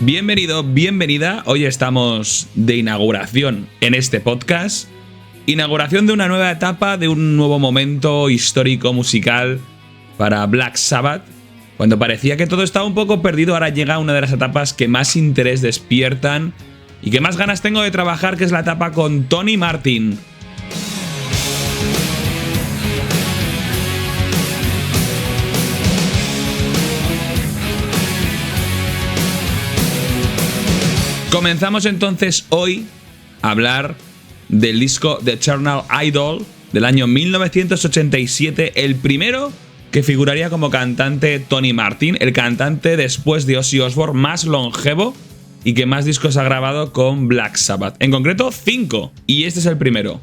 Bienvenido, bienvenida. Hoy estamos de inauguración en este podcast. Inauguración de una nueva etapa, de un nuevo momento histórico musical para Black Sabbath. Cuando parecía que todo estaba un poco perdido, ahora llega una de las etapas que más interés despiertan y que más ganas tengo de trabajar, que es la etapa con Tony Martin. Comenzamos entonces hoy a hablar del disco The Eternal Idol del año 1987, el primero que figuraría como cantante Tony Martin, el cantante después de Ozzy Osbourne más longevo y que más discos ha grabado con Black Sabbath. En concreto, 5, y este es el primero.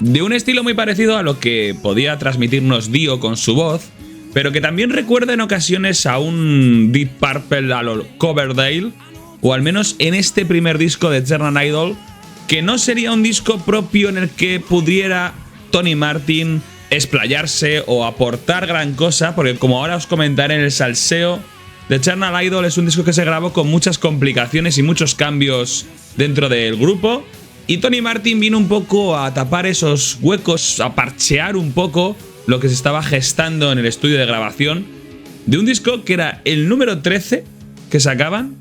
De un estilo muy parecido a lo que podía transmitirnos Dio con su voz, pero que también recuerda en ocasiones a un Deep Purple a lo Coverdale, o al menos en este primer disco de Eternal Idol, que no sería un disco propio en el que pudiera Tony Martin explayarse o aportar gran cosa, porque como ahora os comentaré en el salseo, The Eternal Idol es un disco que se grabó con muchas complicaciones y muchos cambios dentro del grupo, y Tony Martin vino un poco a tapar esos huecos, a parchear un poco lo que se estaba gestando en el estudio de grabación de un disco que era el número 13 que sacaban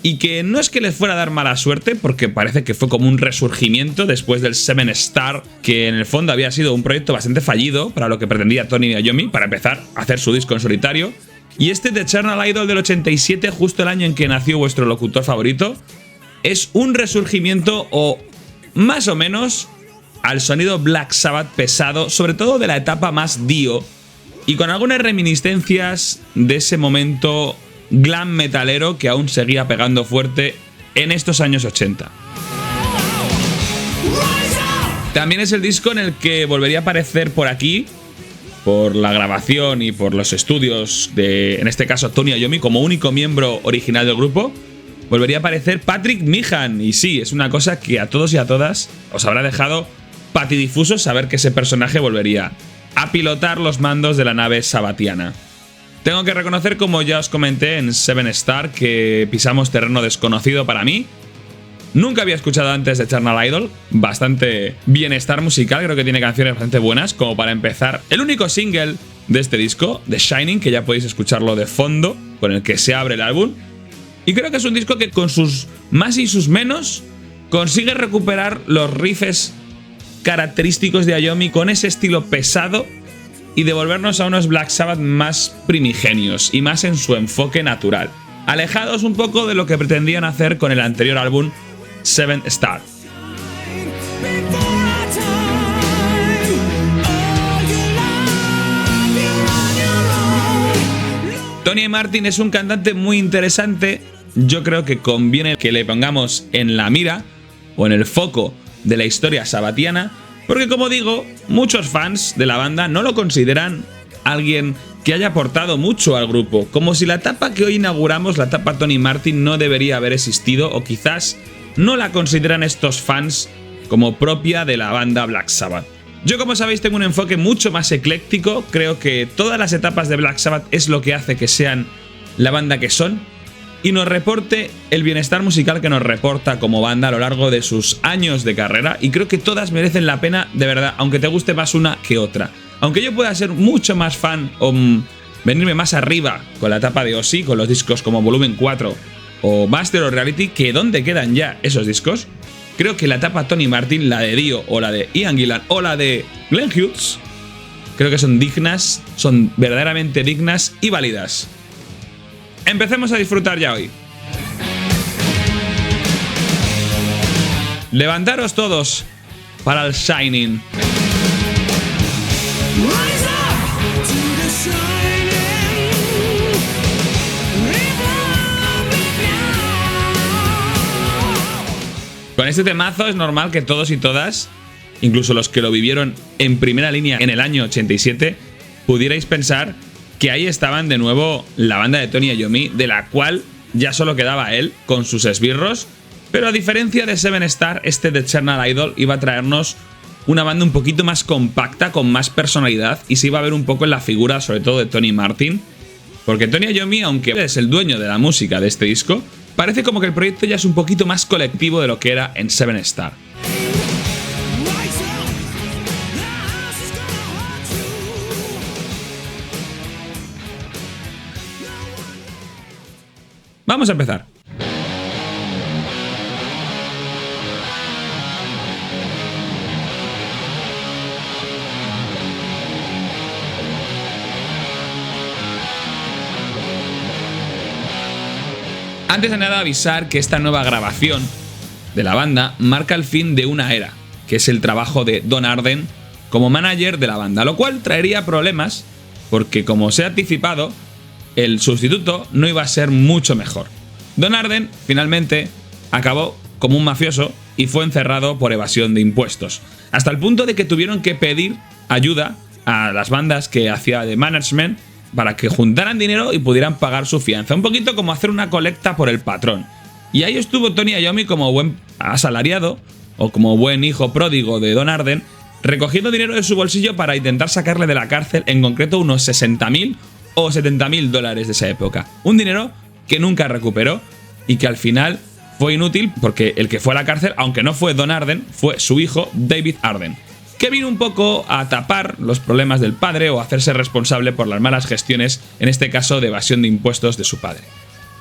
y que no es que les fuera a dar mala suerte, porque parece que fue como un resurgimiento después del Seven Star, que en el fondo había sido un proyecto bastante fallido para lo que pretendía Tony Iommi para empezar a hacer su disco en solitario. Y este The Eternal Idol del 87, justo el año en que nació vuestro locutor favorito, es un resurgimiento o más o menos al sonido Black Sabbath pesado, sobre todo de la etapa más Dio, y con algunas reminiscencias de ese momento glam metalero que aún seguía pegando fuerte en estos años 80. También es el disco en el que volvería a aparecer por aquí, por la grabación y por los estudios de, en este caso, Tony Iommi como único miembro original del grupo, volvería a aparecer Patrick Meehan. Y sí, es una cosa que a todos y a todas os habrá dejado patidifusos saber que ese personaje volvería a pilotar los mandos de la nave sabbatiana. Tengo que reconocer, como ya os comenté en Seven Star, que pisamos terreno desconocido para mí. Nunca había escuchado antes de Eternal Idol, bastante bienestar musical, creo que tiene canciones bastante buenas, como para empezar. El único single de este disco, The Shining, que ya podéis escucharlo de fondo, con el que se abre el álbum. Y creo que es un disco que con sus más y sus menos consigue recuperar los riffs característicos de Iommi con ese estilo pesado y devolvernos a unos Black Sabbath más primigenios y más en su enfoque natural, alejados un poco de lo que pretendían hacer con el anterior álbum Seven Star. Tony Martin es un cantante muy interesante. Yo creo que conviene que le pongamos en la mira o en el foco de la historia sabbatiana, porque como digo, muchos fans de la banda no lo consideran alguien que haya aportado mucho al grupo, como si la etapa que hoy inauguramos, la etapa Tony Martin, no debería haber existido, o quizás no la consideran estos fans como propia de la banda Black Sabbath. Yo, como sabéis, tengo un enfoque mucho más ecléctico. Creo que todas las etapas de Black Sabbath es lo que hace que sean la banda que son y nos reporte el bienestar musical que nos reporta como banda a lo largo de sus años de carrera, y creo que todas merecen la pena, de verdad, aunque te guste más una que otra. Aunque yo pueda ser mucho más fan o venirme más arriba con la etapa de Ozzy, con los discos como Volumen 4 o Master of Reality, que ¿dónde quedan ya esos discos? Creo que la etapa Tony Martin, la de Dio o la de Ian Gillan o la de Glenn Hughes, creo que son dignas, son verdaderamente dignas y válidas. Empecemos a disfrutar ya hoy. Levantaros todos para el Shining. Con este temazo es normal que todos y todas, incluso los que lo vivieron en primera línea en el año 87, pudierais pensar que ahí estaban de nuevo la banda de Tony Iommi, de la cual ya solo quedaba él con sus esbirros, pero a diferencia de Seven Star, este de Eternal Idol iba a traernos una banda un poquito más compacta, con más personalidad, y se iba a ver un poco en la figura sobre todo de Tony Martin, porque Tony Iommi, aunque es el dueño de la música de este disco, parece como que el proyecto ya es un poquito más colectivo de lo que era en Seven Star. Vamos a empezar. Antes de nada, avisar que esta nueva grabación de la banda marca el fin de una era, que es el trabajo de Don Arden como manager de la banda, lo cual traería problemas porque, como se ha anticipado, el sustituto no iba a ser mucho mejor. Don Arden finalmente acabó como un mafioso y fue encerrado por evasión de impuestos, hasta el punto de que tuvieron que pedir ayuda a las bandas que hacía de management para que juntaran dinero y pudieran pagar su fianza. Un poquito como hacer una colecta por el patrón. Y ahí estuvo Tony Iommi como buen asalariado, o como buen hijo pródigo de Don Arden, recogiendo dinero de su bolsillo para intentar sacarle de la cárcel, en concreto unos 60.000 o 70.000 dólares de esa época. Un dinero que nunca recuperó y que al final fue inútil porque el que fue a la cárcel, aunque no fue Don Arden, fue su hijo David Arden, que vino un poco a tapar los problemas del padre o a hacerse responsable por las malas gestiones, en este caso de evasión de impuestos de su padre.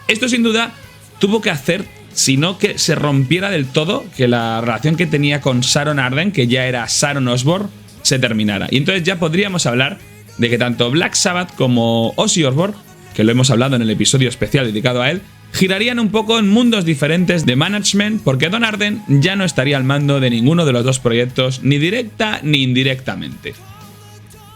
Esto sin duda tuvo que hacer, sino que se rompiera del todo, que la relación que tenía con Sharon Arden, que ya era Sharon Osbourne, se terminara. Y entonces ya podríamos hablar de que tanto Black Sabbath como Ozzy Osbourne, que lo hemos hablado en el episodio especial dedicado a él, girarían un poco en mundos diferentes de management, porque Don Arden ya no estaría al mando de ninguno de los dos proyectos, ni directa ni indirectamente.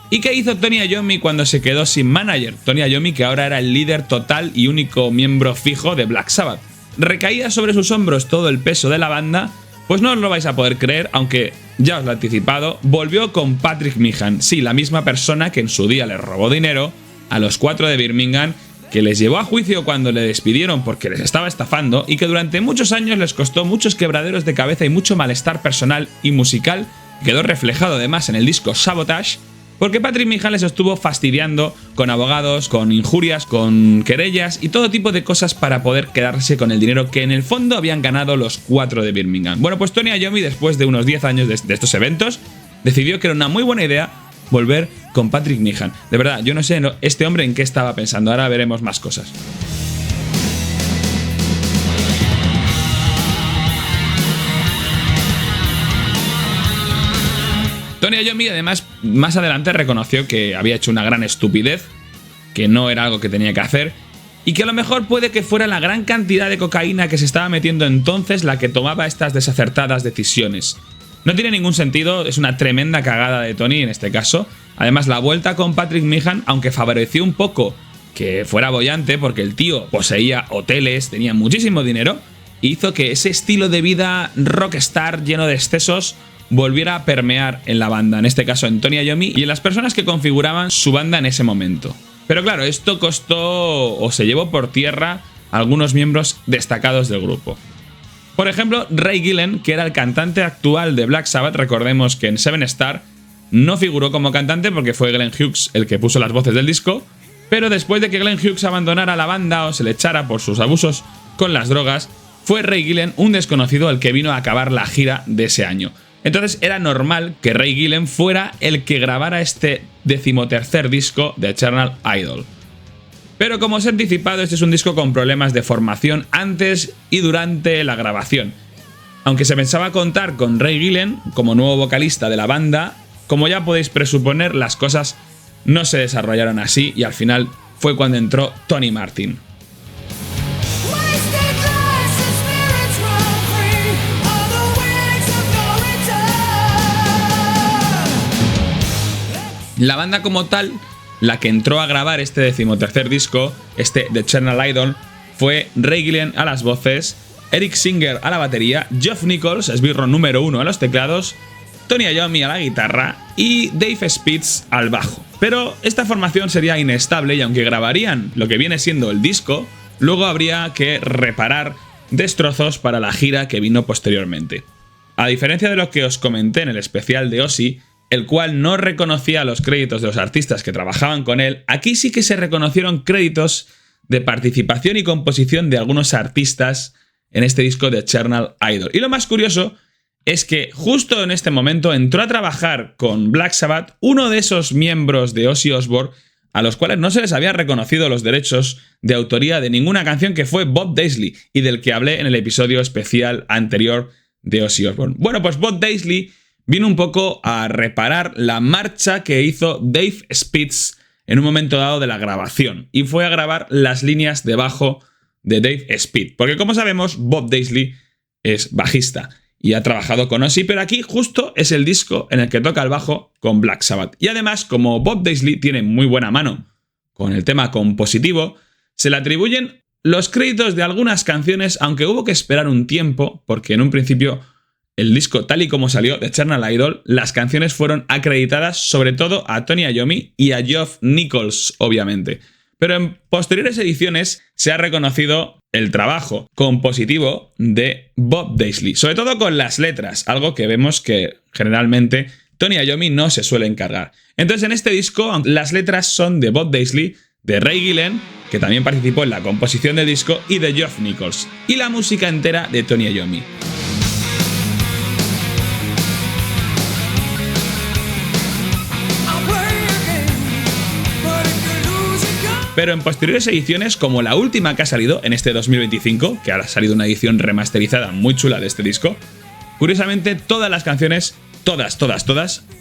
¿Y qué hizo Tony Iommi cuando se quedó sin manager? Tony Iommi, que ahora era el líder total y único miembro fijo de Black Sabbath. ¿Recaía sobre sus hombros todo el peso de la banda? Pues no os lo vais a poder creer, aunque ya os lo he anticipado, volvió con Patrick Meehan, sí, la misma persona que en su día le robó dinero a los 4 de Birmingham, que les llevó a juicio cuando le despidieron porque les estaba estafando y que durante muchos años les costó muchos quebraderos de cabeza y mucho malestar personal y musical, quedó reflejado además en el disco Sabotage, porque Patrick Meehan les estuvo fastidiando con abogados, con injurias, con querellas y todo tipo de cosas para poder quedarse con el dinero que en el fondo habían ganado los 4 de Birmingham. Bueno, pues Tony Iommi, después de unos 10 años de estos eventos, decidió que era una muy buena idea volver con Patrick Meehan. De verdad, yo no sé este hombre en qué estaba pensando. Ahora veremos más cosas. Tony Iommi además más adelante reconoció que había hecho una gran estupidez, que no era algo que tenía que hacer y que a lo mejor puede que fuera la gran cantidad de cocaína que se estaba metiendo entonces la que tomaba estas desacertadas decisiones. No tiene ningún sentido, es una tremenda cagada de Tony en este caso. Además, la vuelta con Patrick Meehan, aunque favoreció un poco que fuera boyante porque el tío poseía hoteles, tenía muchísimo dinero, hizo que ese estilo de vida rockstar lleno de excesos volviera a permear en la banda, en este caso en Tony Iommi y en las personas que configuraban su banda en ese momento. Pero claro, esto costó o se llevó por tierra a algunos miembros destacados del grupo. Por ejemplo, Ray Gillen, que era el cantante actual de Black Sabbath, recordemos que en Seven Star no figuró como cantante porque fue Glenn Hughes el que puso las voces del disco, pero después de que Glenn Hughes abandonara la banda o se le echara por sus abusos con las drogas, fue Ray Gillen un desconocido el que vino a acabar la gira de ese año. Entonces era normal que Ray Gillen fuera el que grabara este 13º disco de Eternal Idol. Pero como os he anticipado, este es un disco con problemas de formación antes y durante la grabación. Aunque se pensaba contar con Ray Gillen como nuevo vocalista de la banda, como ya podéis presuponer, las cosas no se desarrollaron así y al final fue cuando entró Tony Martin. La banda como tal, la que entró a grabar este 13º disco, este The Eternal Idol, fue Ray Gillen a las voces, Eric Singer a la batería, Geoff Nichols, esbirro número 1 a los teclados, Tony Iommi a la guitarra y Dave Spitz al bajo. Pero esta formación sería inestable y aunque grabarían lo que viene siendo el disco, luego habría que reparar destrozos para la gira que vino posteriormente. A diferencia de lo que os comenté en el especial de Ozzy, el cual no reconocía los créditos de los artistas que trabajaban con él, aquí sí que se reconocieron créditos de participación y composición de algunos artistas en este disco de Eternal Idol. Y lo más curioso es que justo en este momento entró a trabajar con Black Sabbath uno de esos miembros de Ozzy Osbourne a los cuales no se les había reconocido los derechos de autoría de ninguna canción, que fue Bob Daisley, y del que hablé en el episodio especial anterior de Ozzy Osbourne. Bueno, pues Bob Daisley vino un poco a reparar la marcha que hizo Dave Spitz en un momento dado de la grabación, y fue a grabar las líneas de bajo de Dave Spitz, porque como sabemos Bob Daisley es bajista y ha trabajado con Ozzy, pero aquí justo es el disco en el que toca el bajo con Black Sabbath. Y además, como Bob Daisley tiene muy buena mano con el tema compositivo, se le atribuyen los créditos de algunas canciones, aunque hubo que esperar un tiempo, porque en un principio el disco tal y como salió de Eternal Idol, las canciones fueron acreditadas sobre todo a Tony Iommi y a Geoff Nichols, obviamente. Pero en posteriores ediciones se ha reconocido el trabajo compositivo de Bob Daisley, sobre todo con las letras, algo que vemos que generalmente Tony Iommi no se suele encargar. Entonces en este disco las letras son de Bob Daisley, de Ray Gillen, que también participó en la composición del disco, y de Geoff Nichols, y la música entera de Tony Iommi. Pero en posteriores ediciones, como la última que ha salido en este 2025, que ha salido una edición remasterizada muy chula de este disco, curiosamente todas las canciones, todas,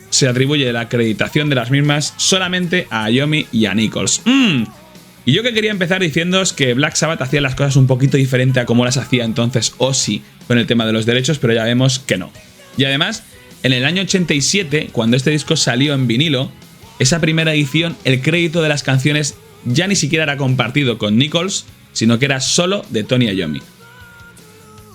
se atribuye la acreditación de las mismas solamente a Iommi y a Nichols. Y yo que quería empezar diciéndoos que Black Sabbath hacía las cosas un poquito diferente a como las hacía entonces Ozzy con el tema de los derechos, pero ya vemos que no. Y además, en el año 87, cuando este disco salió en vinilo, esa primera edición, el crédito de las canciones ya ni siquiera era compartido con Nichols, sino que era solo de Tony Iommi.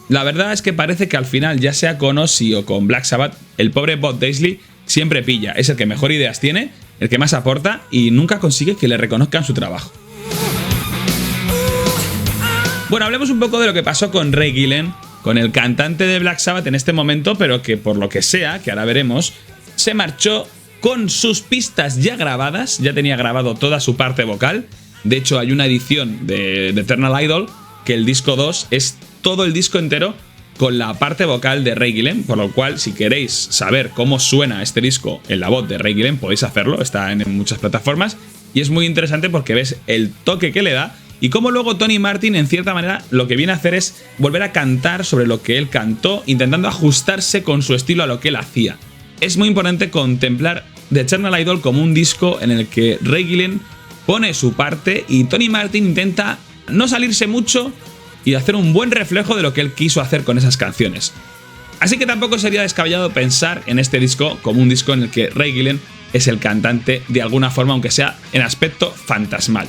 La verdad es que parece que al final, ya sea con Ozzy o con Black Sabbath, el pobre Bob Daisley siempre pilla, es el que mejor ideas tiene, el que más aporta y nunca consigue que le reconozcan su trabajo. Bueno, hablemos un poco de lo que pasó con Ray Gillen, con el cantante de Black Sabbath en este momento, pero que por lo que sea, que ahora veremos, se marchó con sus pistas ya grabadas, ya tenía grabado toda su parte vocal. De hecho, hay una edición de Eternal Idol que el disco 2 es todo el disco entero con la parte vocal de Ray Gillen, por lo cual si queréis saber cómo suena este disco en la voz de Ray Gillen podéis hacerlo, está en muchas plataformas y es muy interesante porque ves el toque que le da y cómo luego Tony Martin en cierta manera lo que viene a hacer es volver a cantar sobre lo que él cantó, intentando ajustarse con su estilo a lo que él hacía. Es muy importante contemplar The Eternal Idol como un disco en el que Ray Gillen pone su parte y Tony Martin intenta no salirse mucho y hacer un buen reflejo de lo que él quiso hacer con esas canciones. Así que tampoco sería descabellado pensar en este disco como un disco en el que Ray Gillen es el cantante de alguna forma, aunque sea en aspecto fantasmal.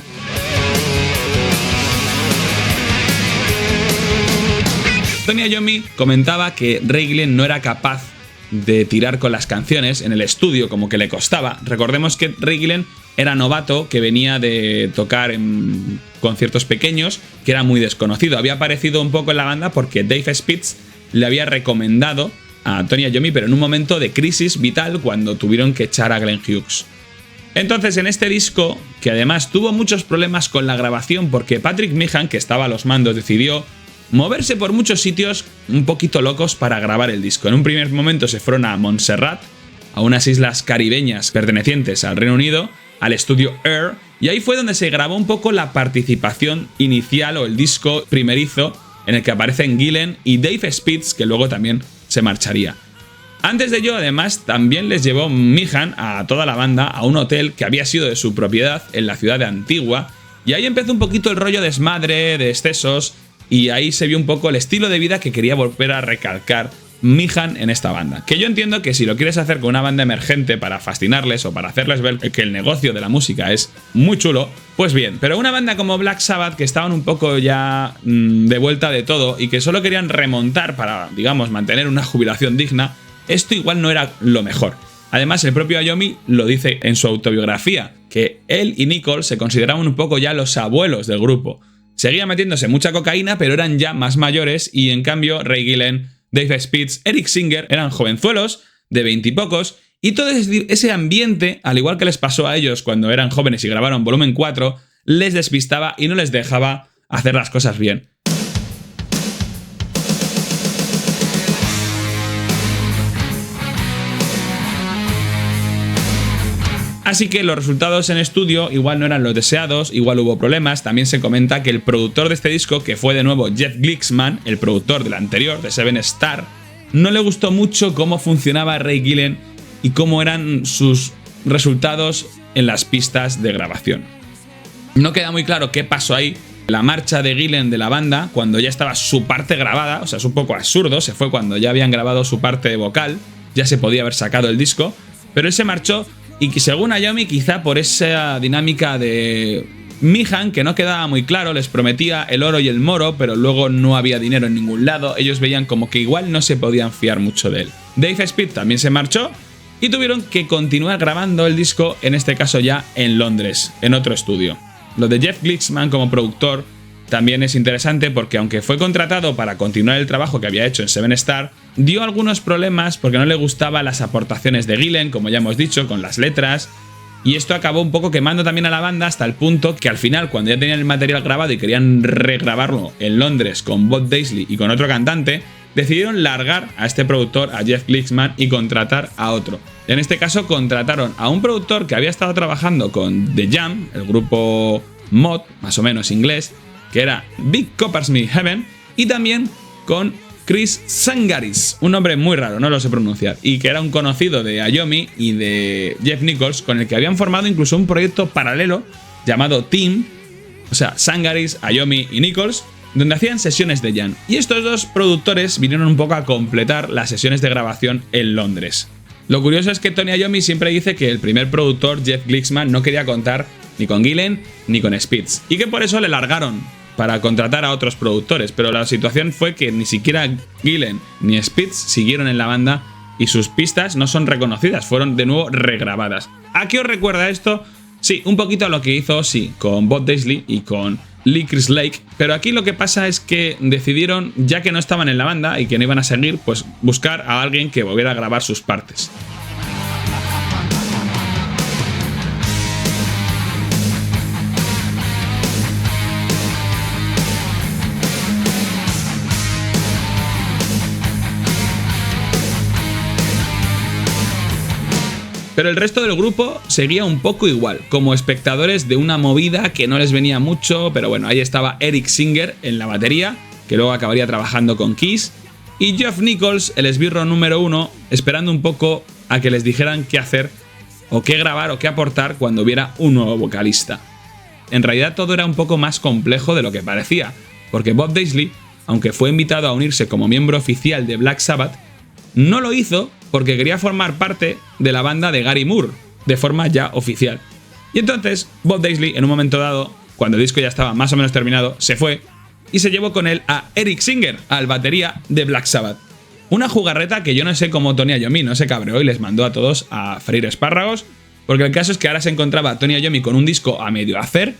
Tony Iommi comentaba que Ray Gillen no era capaz de tirar con las canciones en el estudio, como que le costaba. Recordemos que Ray Gillen era novato, que venía de tocar en conciertos pequeños, que era muy desconocido. Había aparecido un poco en la banda porque Dave Spitz le había recomendado a Tony Iommi, pero en un momento de crisis vital cuando tuvieron que echar a Glenn Hughes. Entonces en este disco, que además tuvo muchos problemas con la grabación porque Patrick Meehan, que estaba a los mandos, decidió moverse por muchos sitios un poquito locos para grabar el disco. En un primer momento se fueron a Montserrat, a unas islas caribeñas pertenecientes al Reino Unido, al estudio Air, y ahí fue donde se grabó un poco la participación inicial o el disco primerizo en el que aparecen Gillen y Dave Spitz, que luego también se marcharía. Antes de ello, además, también les llevó Meehan a toda la banda a un hotel que había sido de su propiedad en la ciudad de Antigua, y ahí empezó un poquito el rollo desmadre, de excesos, y ahí se vio un poco el estilo de vida que quería volver a recalcar Meehan en esta banda. Que yo entiendo que si lo quieres hacer con una banda emergente para fascinarles o para hacerles ver que el negocio de la música es muy chulo, pues bien. Pero una banda como Black Sabbath, que estaban un poco ya de vuelta de todo y que solo querían remontar para, digamos, mantener una jubilación digna, esto igual no era lo mejor. Además, el propio Iommi lo dice en su autobiografía, que él y Nichols se consideraban un poco ya los abuelos del grupo. Seguía metiéndose mucha cocaína, pero eran ya más mayores y en cambio Ray Gillen Dave Spitz, Eric Singer eran jovenzuelos, de 20 y pocos, y todo ese ambiente, al igual que les pasó a ellos cuando eran jóvenes y grabaron Volumen 4, les despistaba y no les dejaba hacer las cosas bien. Así que los resultados en estudio igual no eran los deseados, igual hubo problemas. También se comenta que el productor de este disco, que fue de nuevo Jeff Glicksman, el productor del anterior, de Seven Star, no le gustó mucho cómo funcionaba Ray Gillen y cómo eran sus resultados en las pistas de grabación. No queda muy claro qué pasó ahí. La marcha de Gillen de la banda, cuando ya estaba su parte grabada, o sea, es un poco absurdo, se fue cuando ya habían grabado su parte vocal, ya se podía haber sacado el disco, pero él se marchó. Y que según Iommi, quizá por esa dinámica de Meehan, que no quedaba muy claro, les prometía el oro y el moro, pero luego no había dinero en ningún lado, ellos veían como que igual no se podían fiar mucho de él. Dave Spitz también se marchó y tuvieron que continuar grabando el disco, en este caso ya en Londres, en otro estudio. Lo de Jeff Glicksman como productor también es interesante porque aunque fue contratado para continuar el trabajo que había hecho en Seven Star, dio algunos problemas porque no le gustaban las aportaciones de Gillen, como ya hemos dicho, con las letras, y esto acabó un poco quemando también a la banda hasta el punto que al final, cuando ya tenían el material grabado y querían regrabarlo en Londres con Bob Daisley y con otro cantante, decidieron largar a este productor, a Jeff Glicksman, y contratar a otro. En este caso contrataron a un productor que había estado trabajando con The Jam, el grupo mod, más o menos inglés, que era Big Coppersmith Heaven, y también con Chris Sangaris, un nombre muy raro, no lo sé pronunciar, y que era un conocido de Iommi y de Jeff Nichols, con el que habían formado incluso un proyecto paralelo llamado Team, o sea, Sangaris, Iommi y Nichols, donde hacían sesiones de jam. Y estos dos productores vinieron un poco a completar las sesiones de grabación en Londres. Lo curioso es que Tony Iommi siempre dice que el primer productor, Jeff Glicksman, no quería contar ni con Gillen ni con Spitz, y que por eso le largaron para contratar a otros productores, pero la situación fue que ni siquiera Gillen ni Spitz siguieron en la banda y sus pistas no son reconocidas, fueron de nuevo regrabadas. ¿A qué os recuerda esto? Sí, un poquito a lo que hizo Ozzy con Bob Daisley y con Lee Chris Lake, pero aquí lo que pasa es que decidieron, ya que no estaban en la banda y que no iban a seguir, pues buscar a alguien que volviera a grabar sus partes. Pero el resto del grupo seguía un poco igual, como espectadores de una movida que no les venía mucho, pero bueno, ahí estaba Eric Singer en la batería, que luego acabaría trabajando con Kiss, y Jeff Nichols, el esbirro número 1, esperando un poco a que les dijeran qué hacer, o qué grabar, o qué aportar cuando hubiera un nuevo vocalista. En realidad todo era un poco más complejo de lo que parecía, porque Bob Daisley, aunque fue invitado a unirse como miembro oficial de Black Sabbath, no lo hizo porque quería formar parte de la banda de Gary Moore, de forma ya oficial. Y entonces Bob Daisley, en un momento dado, cuando el disco ya estaba más o menos terminado, se fue y se llevó con él a Eric Singer, al batería de Black Sabbath. Una jugarreta que yo no sé cómo Tony Iommi no se cabreó y les mandó a todos a freír espárragos, porque el caso es que ahora se encontraba Tony Iommi con un disco a medio hacer,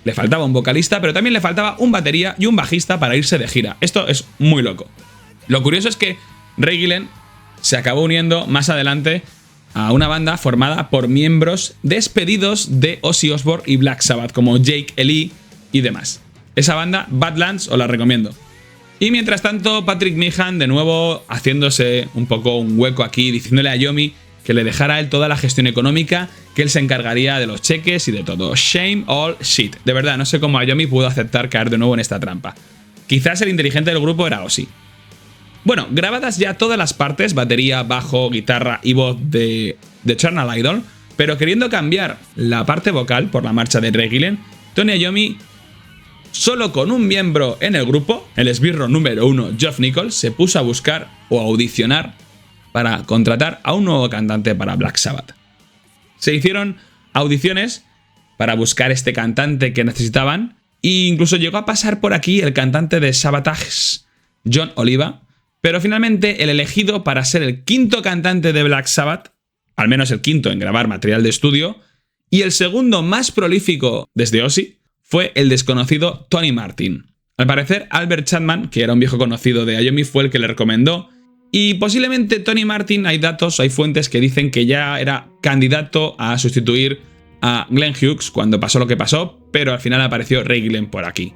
le faltaba un vocalista, pero también le faltaba un batería y un bajista para irse de gira. Esto es muy loco. Lo curioso es que Ray Gillen se acabó uniendo más adelante a una banda formada por miembros despedidos de Ozzy Osbourne y Black Sabbath, como Jake Lee y demás. Esa banda, Badlands, os la recomiendo. Y mientras tanto, Patrick Meehan, de nuevo, haciéndose un poco un hueco aquí, diciéndole a Iommi que le dejara a él toda la gestión económica, que él se encargaría de los cheques y de todo. Shame all shit. De verdad, no sé cómo Iommi pudo aceptar caer de nuevo en esta trampa. Quizás el inteligente del grupo era Ozzy. Bueno, grabadas ya todas las partes, batería, bajo, guitarra y voz de Eternal Idol, pero queriendo cambiar la parte vocal por la marcha de Ray Gillen, Tony Iommi, solo con un miembro en el grupo, el esbirro número 1, Jeff Nichols, se puso a buscar o a audicionar para contratar a un nuevo cantante para Black Sabbath. Se hicieron audiciones para buscar este cantante que necesitaban, e incluso llegó a pasar por aquí el cantante de Sabotage, John Oliva, pero finalmente el elegido para ser el quinto cantante de Black Sabbath, al menos el quinto en grabar material de estudio, y el segundo más prolífico desde Ozzy, fue el desconocido Tony Martin. Al parecer, Albert Chapman, que era un viejo conocido de Iommi, fue el que le recomendó Y posiblemente Tony Martin, hay fuentes que dicen que ya era candidato a sustituir a Glenn Hughes cuando pasó lo que pasó, pero al final apareció Ray Gillen por aquí.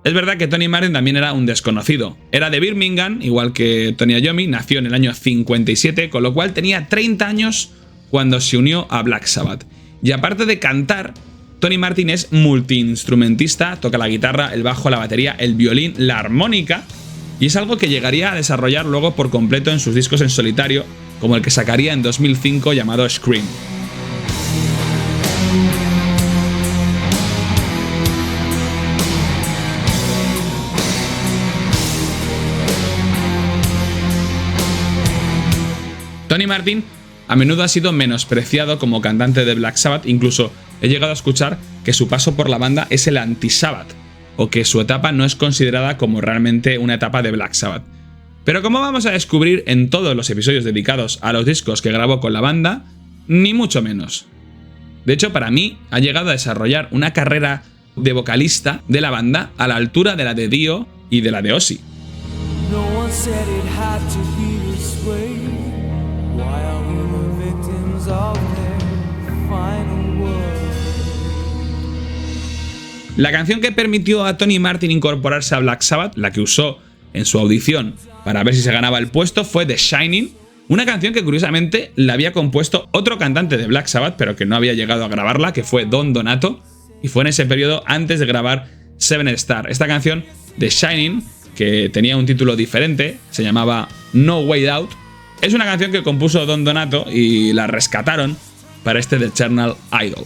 Es verdad que Tony Martin también era un desconocido. Era de Birmingham, igual que Tony Iommi, nació en el año 57, con lo cual tenía 30 años cuando se unió a Black Sabbath. Y aparte de cantar, Tony Martin es multiinstrumentista, toca la guitarra, el bajo, la batería, el violín, la armónica, y es algo que llegaría a desarrollar luego por completo en sus discos en solitario, como el que sacaría en 2005 llamado Scream. Tony Martin a menudo ha sido menospreciado como cantante de Black Sabbath, incluso he llegado a escuchar que su paso por la banda es el anti-Sabbath, o que su etapa no es considerada como realmente una etapa de Black Sabbath. Pero como vamos a descubrir en todos los episodios dedicados a los discos que grabó con la banda, ni mucho menos. De hecho, para mí ha llegado a desarrollar una carrera de vocalista de la banda a la altura de la de Dio y de la de Ozzy. La canción que permitió a Tony Martin incorporarse a Black Sabbath, la que usó en su audición para ver si se ganaba el puesto, fue The Shining, una canción que curiosamente la había compuesto otro cantante de Black Sabbath, pero que no había llegado a grabarla, que fue Don Donato, y fue en ese periodo antes de grabar Seven Star. Esta canción, The Shining, que tenía un título diferente, se llamaba No Way Out, es una canción que compuso Don Donato y la rescataron para este The Eternal Idol.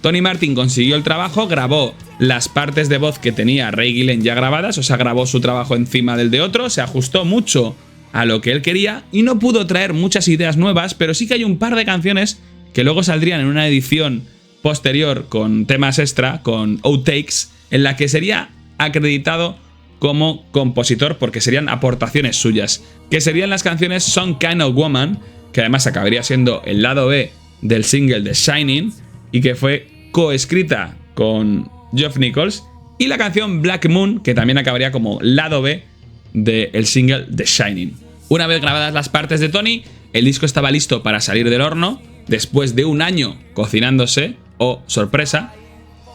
Tony Martin consiguió el trabajo, grabó las partes de voz que tenía Ray Gillen ya grabadas, o sea, grabó su trabajo encima del de otro, se ajustó mucho a lo que él quería y no pudo traer muchas ideas nuevas, pero sí que hay un par de canciones que luego saldrían en una edición posterior con temas extra, con outtakes, en la que sería acreditado como compositor porque serían aportaciones suyas, que serían las canciones Some Kind of Woman, que además acabaría siendo el lado B del single The Shining y que fue coescrita con Geoff Nichols, y la canción Black Moon, que también acabaría como lado B del single The Shining. Una vez grabadas las partes de Tony, el disco estaba listo para salir del horno, después de un año cocinándose, oh sorpresa,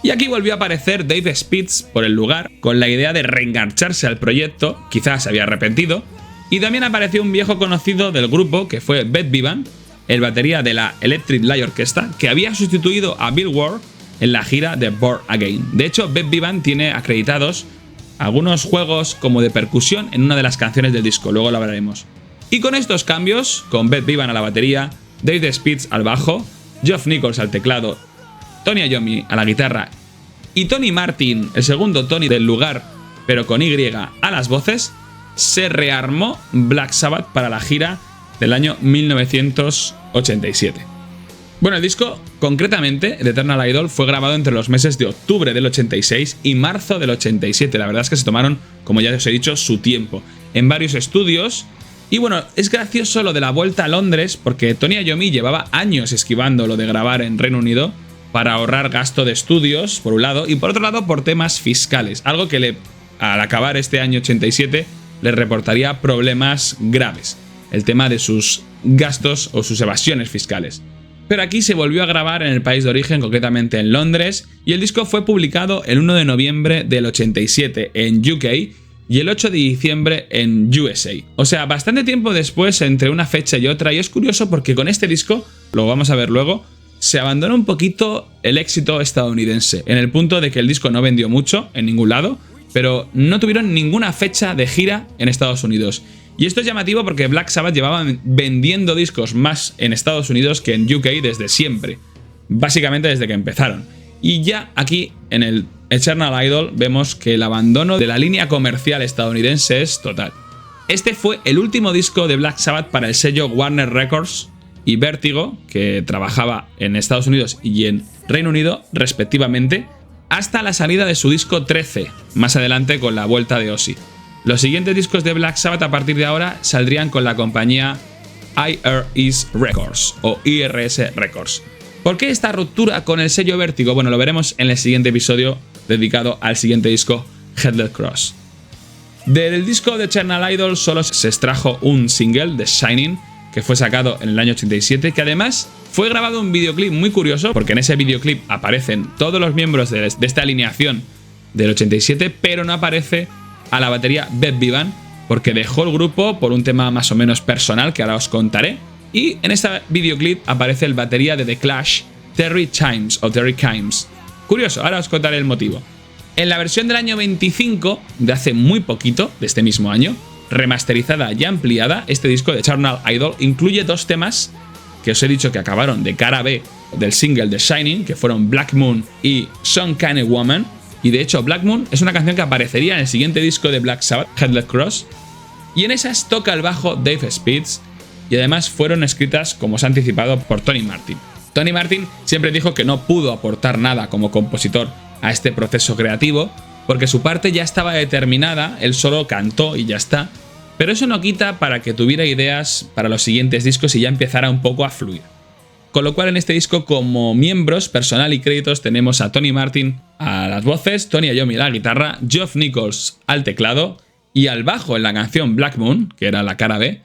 y aquí volvió a aparecer Dave Spitz por el lugar, con la idea de reengancharse al proyecto, quizás se había arrepentido, y también apareció un viejo conocido del grupo, que fue Beth Bevan, el batería de la Electric Light Orchestra, que había sustituido a Bill Ward en la gira de Born Again. De hecho, Beth Bevan tiene acreditados algunos juegos como de percusión en una de las canciones del disco, luego lo hablaremos. Y con estos cambios, con Beth Bevan a la batería, Dave Spitz al bajo, Geoff Nichols al teclado, Tony Iommi a la guitarra y Tony Martin, el segundo Tony del lugar, pero con Y, a las voces, se rearmó Black Sabbath para la gira del año 1987. Bueno, el disco, concretamente, The Eternal Idol, fue grabado entre los meses de octubre del 86 y marzo del 87. La verdad es que se tomaron, como ya os he dicho, su tiempo en varios estudios. Y bueno, es gracioso lo de la vuelta a Londres, porque Tony Iommi llevaba años esquivando lo de grabar en Reino Unido para ahorrar gasto de estudios, por un lado, y por otro lado por temas fiscales, algo que al acabar este año 87 le reportaría problemas graves, el tema de sus gastos o sus evasiones fiscales. Pero aquí se volvió a grabar en el país de origen, concretamente en Londres, y el disco fue publicado el 1 de noviembre del 87 en UK y el 8 de diciembre en USA. O sea, bastante tiempo después entre una fecha y otra, y es curioso porque con este disco, lo vamos a ver luego, se abandona un poquito el éxito estadounidense, en el punto de que el disco no vendió mucho en ningún lado, pero no tuvieron ninguna fecha de gira en Estados Unidos. Y esto es llamativo porque Black Sabbath llevaba vendiendo discos más en Estados Unidos que en UK desde siempre, básicamente desde que empezaron. Y ya aquí en el Eternal Idol vemos que el abandono de la línea comercial estadounidense es total. Este fue el último disco de Black Sabbath para el sello Warner Records y Vertigo, que trabajaba en Estados Unidos y en Reino Unido respectivamente, hasta la salida de su disco 13, más adelante con la vuelta de Ozzy. Los siguientes discos de Black Sabbath a partir de ahora saldrían con la compañía IRS Records o IRS Records. ¿Por qué esta ruptura con el sello Vertigo? Bueno, lo veremos en el siguiente episodio dedicado al siguiente disco, Headless Cross. Del disco de Eternal Idol solo se extrajo un single, The Shining, que fue sacado en el año 87, que además fue grabado un videoclip muy curioso, porque en ese videoclip aparecen todos los miembros de esta alineación del 87, pero no aparece a la batería Beth Bevan, porque dejó el grupo por un tema más o menos personal que ahora os contaré. Y en este videoclip aparece el batería de The Clash, Terry Kimes. Curioso, ahora os contaré el motivo. En la versión del año 25, de hace muy poquito, de este mismo año, remasterizada y ampliada, este disco de Eternal Idol incluye 2 temas que os he dicho que acabaron de cara B del single The Shining, que fueron Black Moon y Some Kind of Woman. Y de hecho Black Moon es una canción que aparecería en el siguiente disco de Black Sabbath, Headless Cross, y en esas toca el bajo Dave Spitz, y además fueron escritas, como os he anticipado, por Tony Martin. Tony Martin siempre dijo que no pudo aportar nada como compositor a este proceso creativo, porque su parte ya estaba determinada, él solo cantó y ya está, pero eso no quita para que tuviera ideas para los siguientes discos y ya empezara un poco a fluir. Con lo cual en este disco, como miembros, personal y créditos, tenemos a Tony Martin a las voces, Tony Iommi a la guitarra, Geoff Nichols al teclado y al bajo en la canción Black Moon, que era la cara B,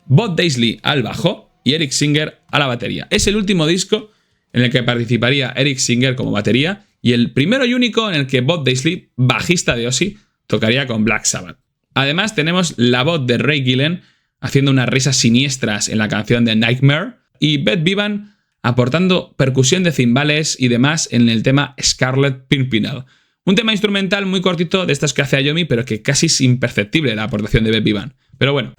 Bob Daisley al bajo y Eric Singer a la batería. Es el último disco en el que participaría Eric Singer como batería y el primero y único en el que Bob Daisley, bajista de Ozzy, tocaría con Black Sabbath. Además tenemos la voz de Ray Gillen haciendo unas risas siniestras en la canción de Nightmare y Beth Bevan aportando percusión de cimbales y demás en el tema Scarlet Pimpernel. Un tema instrumental muy cortito de estas que hace Iommi, pero que casi es imperceptible la aportación de Beth Bevan. Pero bueno.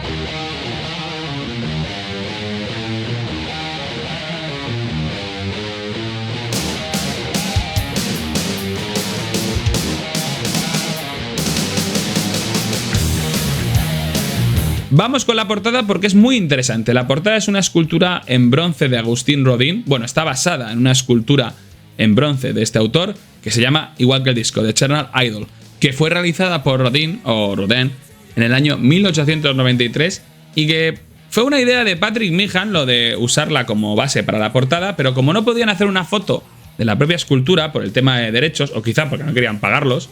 Vamos con la portada porque es muy interesante. La portada es una escultura en bronce de Agustín Rodin. Bueno, está basada en una escultura en bronce de este autor que se llama, igual que el disco, de Eternal Idol, que fue realizada por Rodin en el año 1893 y que fue una idea de Patrick Meehan lo de usarla como base para la portada, pero como no podían hacer una foto de la propia escultura por el tema de derechos, o quizá porque no querían pagarlos,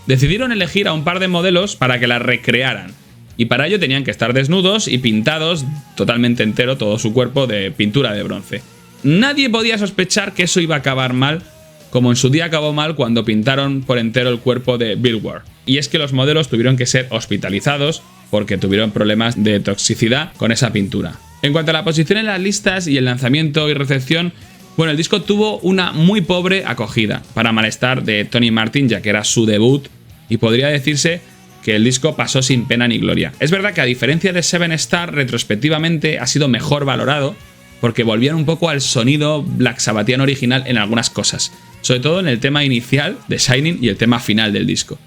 decidieron elegir a un par de modelos para que la recrearan. Y para ello tenían que estar desnudos y pintados totalmente entero todo su cuerpo de pintura de bronce. Nadie podía sospechar que eso iba a acabar mal, como en su día acabó mal cuando pintaron por entero el cuerpo de Bill Ward. Y es que los modelos tuvieron que ser hospitalizados porque tuvieron problemas de toxicidad con esa pintura. En cuanto a la posición en las listas y el lanzamiento y recepción, bueno, el disco tuvo una muy pobre acogida, para malestar de Tony Martin, ya que era su debut, y podría decirse que el disco pasó sin pena ni gloria. Es verdad que a diferencia de Seven Star, retrospectivamente ha sido mejor valorado porque volvían un poco al sonido Black Sabbathiano original en algunas cosas, sobre todo en el tema inicial de Shining y el tema final del disco.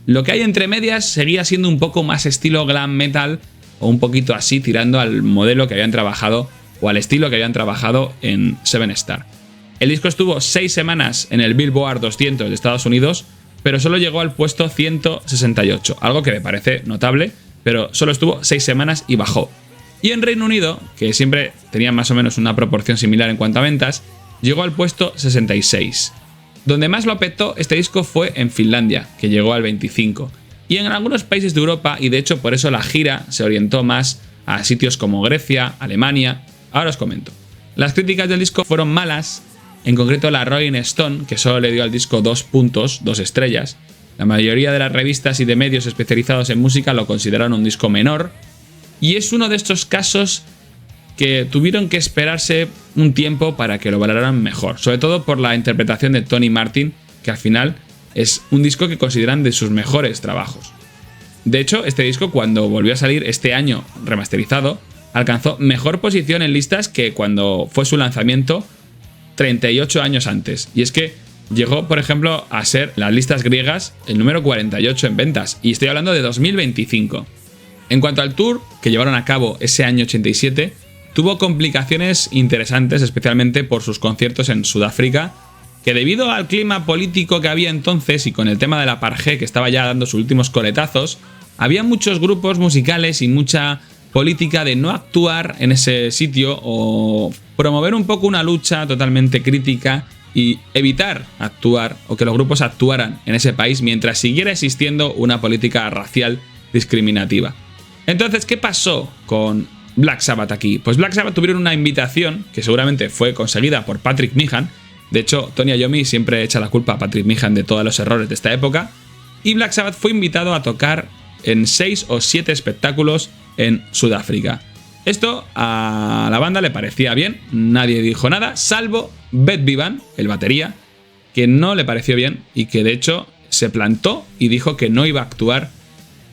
Lo que hay entre medias seguía siendo un poco más estilo glam metal o un poquito así tirando al modelo que habían trabajado o al estilo que habían trabajado en Seven Star. El disco estuvo 6 semanas en el Billboard 200 de Estados Unidos, pero solo llegó al puesto 168, algo que me parece notable, pero solo estuvo 6 semanas y bajó. Y en Reino Unido, que siempre tenía más o menos una proporción similar en cuanto a ventas, llegó al puesto 66. Donde más lo petó este disco fue en Finlandia, que llegó al 25, y en algunos países de Europa, y de hecho por eso la gira se orientó más a sitios como Grecia, Alemania. Ahora os comento. Las críticas del disco fueron malas. En concreto la Rolling Stone, que solo le dio al disco 2 puntos, 2 estrellas. La mayoría de las revistas y de medios especializados en música lo consideraron un disco menor. Y es uno de estos casos que tuvieron que esperarse un tiempo para que lo valoraran mejor. Sobre todo por la interpretación de Tony Martin, que al final es un disco que consideran de sus mejores trabajos. De hecho, este disco, cuando volvió a salir este año remasterizado, alcanzó mejor posición en listas que cuando fue su lanzamiento 38 años antes. Y es que llegó, por ejemplo, a ser las listas griegas el número 48 en ventas. Y estoy hablando de 2025. En cuanto al tour que llevaron a cabo ese año 87, tuvo complicaciones interesantes, especialmente por sus conciertos en Sudáfrica, que debido al clima político que había entonces y con el tema del apartheid que estaba ya dando sus últimos coletazos, había muchos grupos musicales y mucha política de no actuar en ese sitio o promover un poco una lucha totalmente crítica y evitar actuar o que los grupos actuaran en ese país mientras siguiera existiendo una política racial discriminativa. Entonces, ¿qué pasó con Black Sabbath aquí? Pues Black Sabbath tuvieron una invitación que seguramente fue conseguida por Patrick Meehan. De hecho, Tony Iommi siempre echa la culpa a Patrick Meehan de todos los errores de esta época. Y Black Sabbath fue invitado a tocar en 6 o 7 espectáculos en Sudáfrica. Esto a la banda le parecía bien, nadie dijo nada, salvo Beth Bevan, el batería, que no le pareció bien y que de hecho se plantó y dijo que no iba a actuar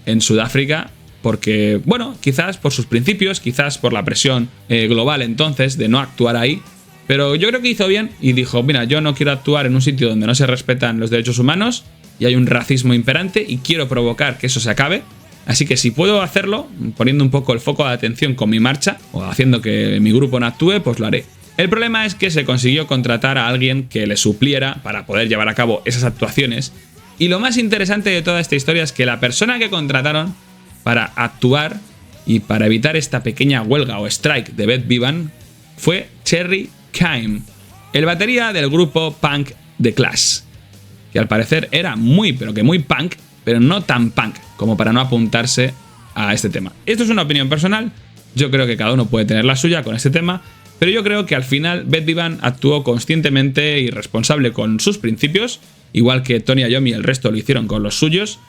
en Sudáfrica porque, bueno, quizás por sus principios, quizás por la presión global entonces de no actuar ahí, pero yo creo que hizo bien y dijo, mira, yo no quiero actuar en un sitio donde no se respetan los derechos humanos y hay un racismo imperante y quiero provocar que eso se acabe. Así que si puedo hacerlo, poniendo un poco el foco de atención con mi marcha o haciendo que mi grupo no actúe, pues lo haré. El problema es que se consiguió contratar a alguien que le supliera para poder llevar a cabo esas actuaciones. Y lo más interesante de toda esta historia es que la persona que contrataron para actuar y para evitar esta pequeña huelga o strike de Beth Bevan fue Cherry Kime, el batería del grupo punk The Clash, que al parecer era muy, pero que muy punk, pero no tan punk como para no apuntarse a este tema. Esto es una opinión personal, yo creo que cada uno puede tener la suya con este tema, pero yo creo que al final Beth Bevan actuó conscientemente y responsable con sus principios, igual que Tony Iommi y el resto lo hicieron con los suyos,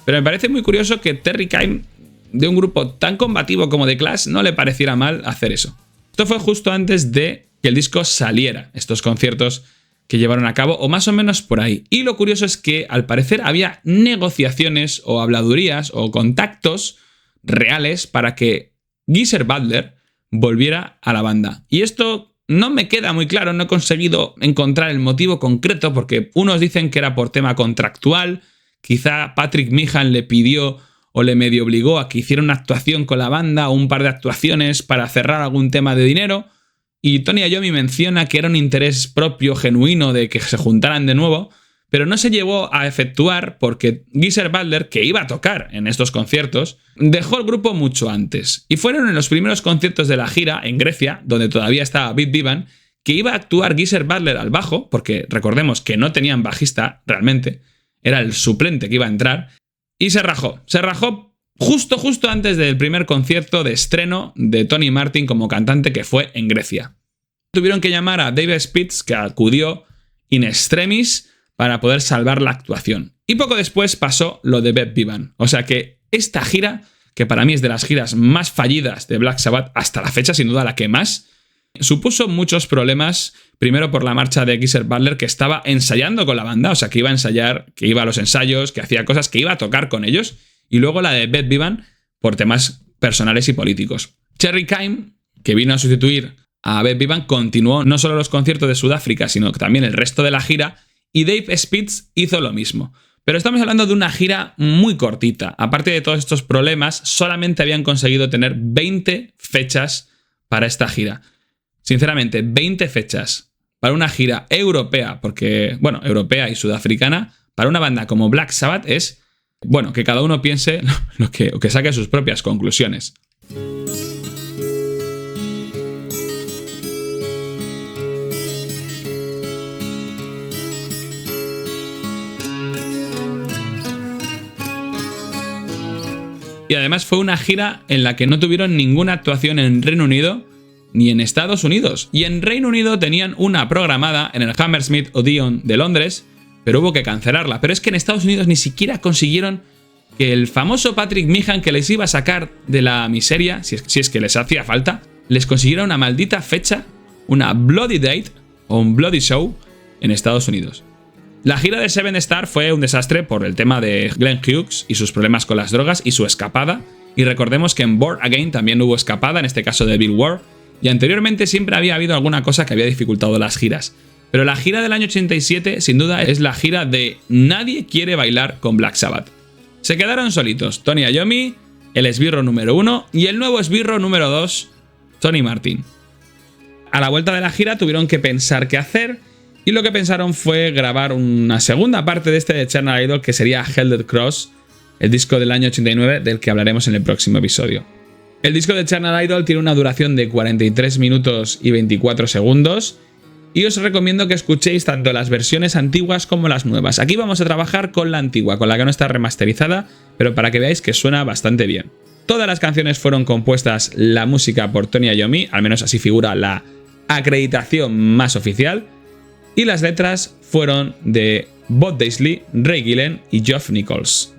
pero me parece muy curioso que Terry Kime, de un grupo tan combativo como The Clash, no le pareciera mal hacer eso. Esto fue justo antes de que el disco saliera, estos conciertos que llevaron a cabo, o más o menos por ahí. Y lo curioso es que al parecer había negociaciones o habladurías o contactos reales para que Geezer Butler volviera a la banda. Y esto no me queda muy claro, no he conseguido encontrar el motivo concreto, porque unos dicen que era por tema contractual, quizá Patrick Meehan le pidió o le medio obligó a que hiciera una actuación con la banda o un par de actuaciones para cerrar algún tema de dinero. Y Tony Iommi menciona que era un interés propio, genuino, de que se juntaran de nuevo, pero no se llevó a efectuar porque Geezer Butler, que iba a tocar en estos conciertos, dejó el grupo mucho antes. Y fueron en los primeros conciertos de la gira en Grecia, donde todavía estaba Beth Bevan, que iba a actuar Geezer Butler al bajo, porque recordemos que no tenían bajista realmente, era el suplente que iba a entrar, y se rajó. Se rajó justo antes del primer concierto de estreno de Tony Martin como cantante, que fue en Grecia. Tuvieron que llamar a David Spitz, que acudió in extremis para poder salvar la actuación. Y poco después pasó lo de Beth Bevan. O sea que esta gira, que para mí es de las giras más fallidas de Black Sabbath hasta la fecha, sin duda la que más, supuso muchos problemas, primero por la marcha de Geezer Butler, que estaba ensayando con la banda, o sea que iba a ensayar, que iba a los ensayos, que hacía cosas, que iba a tocar con ellos, y luego la de Beth Bevan por temas personales y políticos. Cherry Kime, que vino a sustituir a Beth Bevan, continuó no solo los conciertos de Sudáfrica, sino también el resto de la gira, y Dave Spitz hizo lo mismo. Pero estamos hablando de una gira muy cortita. Aparte de todos estos problemas, solamente habían conseguido tener 20 fechas para esta gira. Sinceramente, 20 fechas para una gira europea, porque, bueno, europea y sudafricana, para una banda como Black Sabbath es, bueno, que cada uno piense lo que saque sus propias conclusiones. Y además fue una gira en la que no tuvieron ninguna actuación en Reino Unido ni en Estados Unidos. Y en Reino Unido tenían una programada en el Hammersmith Odeon de Londres, pero hubo que cancelarla. Pero es que en Estados Unidos ni siquiera consiguieron que el famoso Patrick Meehan, que les iba a sacar de la miseria, si es que les hacía falta, les consiguiera una maldita fecha, una bloody date o un bloody show en Estados Unidos. La gira de Seven Star fue un desastre por el tema de Glenn Hughes y sus problemas con las drogas y su escapada. Y recordemos que en Born Again también hubo escapada, en este caso de Bill Ward, y anteriormente siempre había habido alguna cosa que había dificultado las giras. Pero la gira del año 87 sin duda es la gira de Nadie quiere bailar con Black Sabbath. Se quedaron solitos Tony Iommi, el esbirro número 1 y el nuevo esbirro número 2, Tony Martin. A la vuelta de la gira tuvieron que pensar qué hacer, y lo que pensaron fue grabar una segunda parte de este de Eternal Idol, que sería Held Cross, el disco del año 89 del que hablaremos en el próximo episodio. El disco de Eternal Idol tiene una duración de 43 minutos y 24 segundos y os recomiendo que escuchéis tanto las versiones antiguas como las nuevas. Aquí vamos a trabajar con la antigua, con la que no está remasterizada, pero para que veáis que suena bastante bien. Todas las canciones fueron compuestas, la música por Tony Iommi, al menos así figura la acreditación más oficial, y las letras fueron de Bob Daisley, Ray Gillen y Geoff Nichols.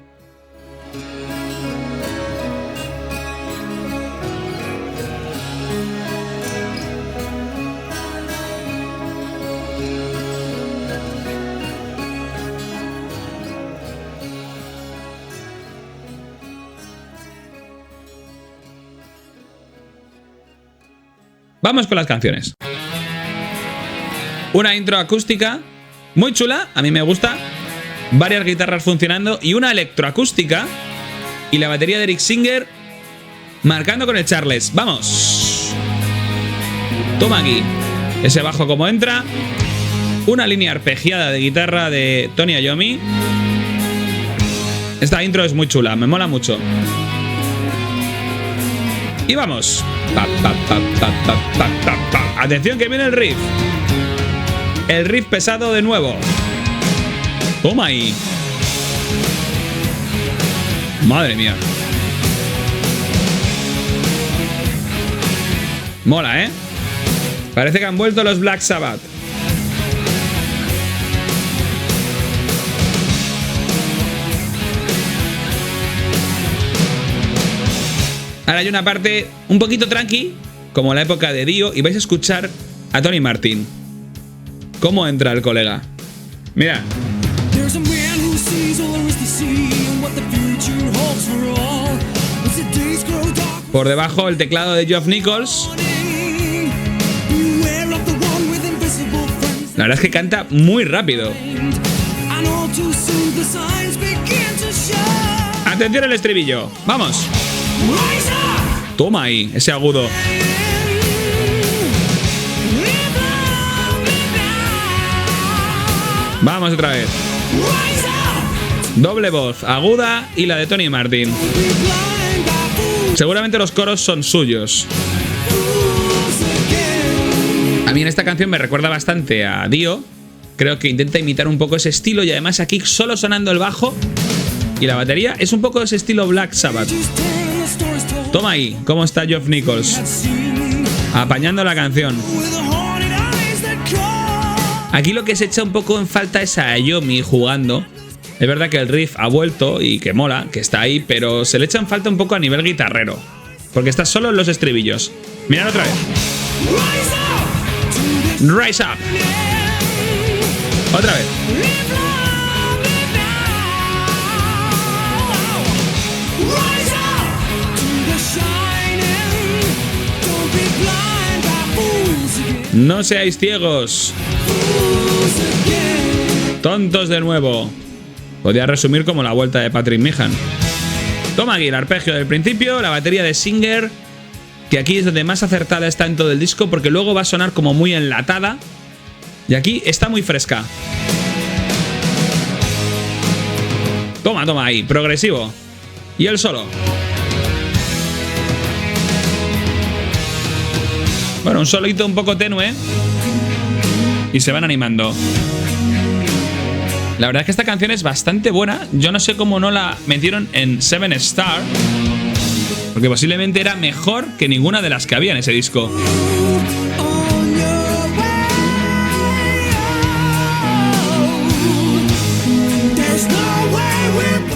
Vamos con las canciones. Una intro acústica muy chula, a mí me gusta. Varias guitarras funcionando y una electroacústica. Y la batería de Eric Singer marcando con el Charles. ¡Vamos! Toma aquí. Ese bajo como entra. Una línea arpegiada de guitarra de Tony Iommi. Esta intro es muy chula, me mola mucho. Y vamos. Pa, pa, pa, pa, pa, pa, pa, pa. Atención que viene el riff. El riff pesado de nuevo. Toma ahí. Madre mía. Mola, ¿eh? Parece que han vuelto los Black Sabbath. Ahora hay una parte un poquito tranqui, como la época de Dio, y vais a escuchar a Tony Martin. ¿Cómo entra el colega? Mira. Por debajo el teclado de Geoff Nichols. La verdad es que canta muy rápido. Atención al estribillo. ¡Vamos! Toma ahí, ese agudo. Vamos otra vez. Doble voz, aguda y la de Tony Martin. Seguramente los coros son suyos. A mí en esta canción me recuerda bastante a Dio. Creo que intenta imitar un poco ese estilo y además aquí solo sonando el bajo y la batería es un poco ese estilo Black Sabbath. Toma ahí, cómo está Geoff Nichols apañando la canción. Aquí lo que se echa un poco en falta es a Iommi jugando. Es verdad que el riff ha vuelto y que mola, que está ahí, pero se le echa en falta un poco a nivel guitarrero, porque está solo en los estribillos. Mirad otra vez. Rise Up. Otra vez. No seáis ciegos. Tontos de nuevo. Podría resumir como la vuelta de Patrick Meehan. Toma aquí el arpegio del principio, la batería de Singer, que aquí es donde más acertada está en todo el disco, porque luego va a sonar como muy enlatada. Y aquí está muy fresca. Toma, toma ahí, progresivo. Y el solo. Bueno, un solito un poco tenue. Y se van animando. La verdad es que esta canción es bastante buena. Yo no sé cómo no la metieron en 7 Star, porque posiblemente era mejor que ninguna de las que había en ese disco.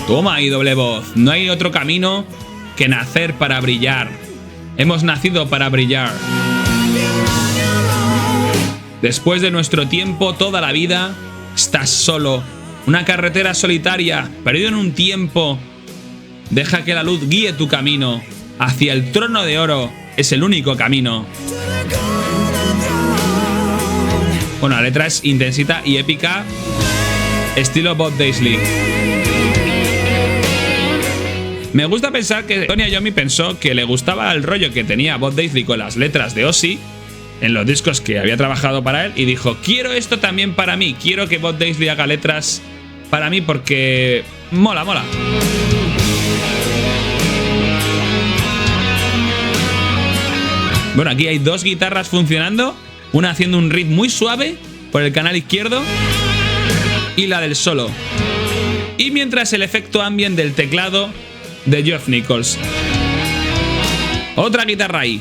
Toma ahí, doble voz. No hay otro camino que nacer para brillar. Hemos nacido para brillar. Después de nuestro tiempo, toda la vida, estás solo. Una carretera solitaria, perdido en un tiempo. Deja que la luz guíe tu camino. Hacia el trono de oro es el único camino. Bueno, la letra es intensita y épica, estilo Bob Daisley. Me gusta pensar que Tony Iommi pensó que le gustaba el rollo que tenía Bob Daisley con las letras de Ozzy en los discos que había trabajado para él y dijo, quiero esto también para mí, quiero que Bob Daisley haga letras para mí porque mola, mola. Bueno, aquí hay dos guitarras funcionando, Una haciendo un riff muy suave por el canal izquierdo y la del solo. Y mientras el efecto ambient del teclado de Geoff Nichols. Otra guitarra ahí.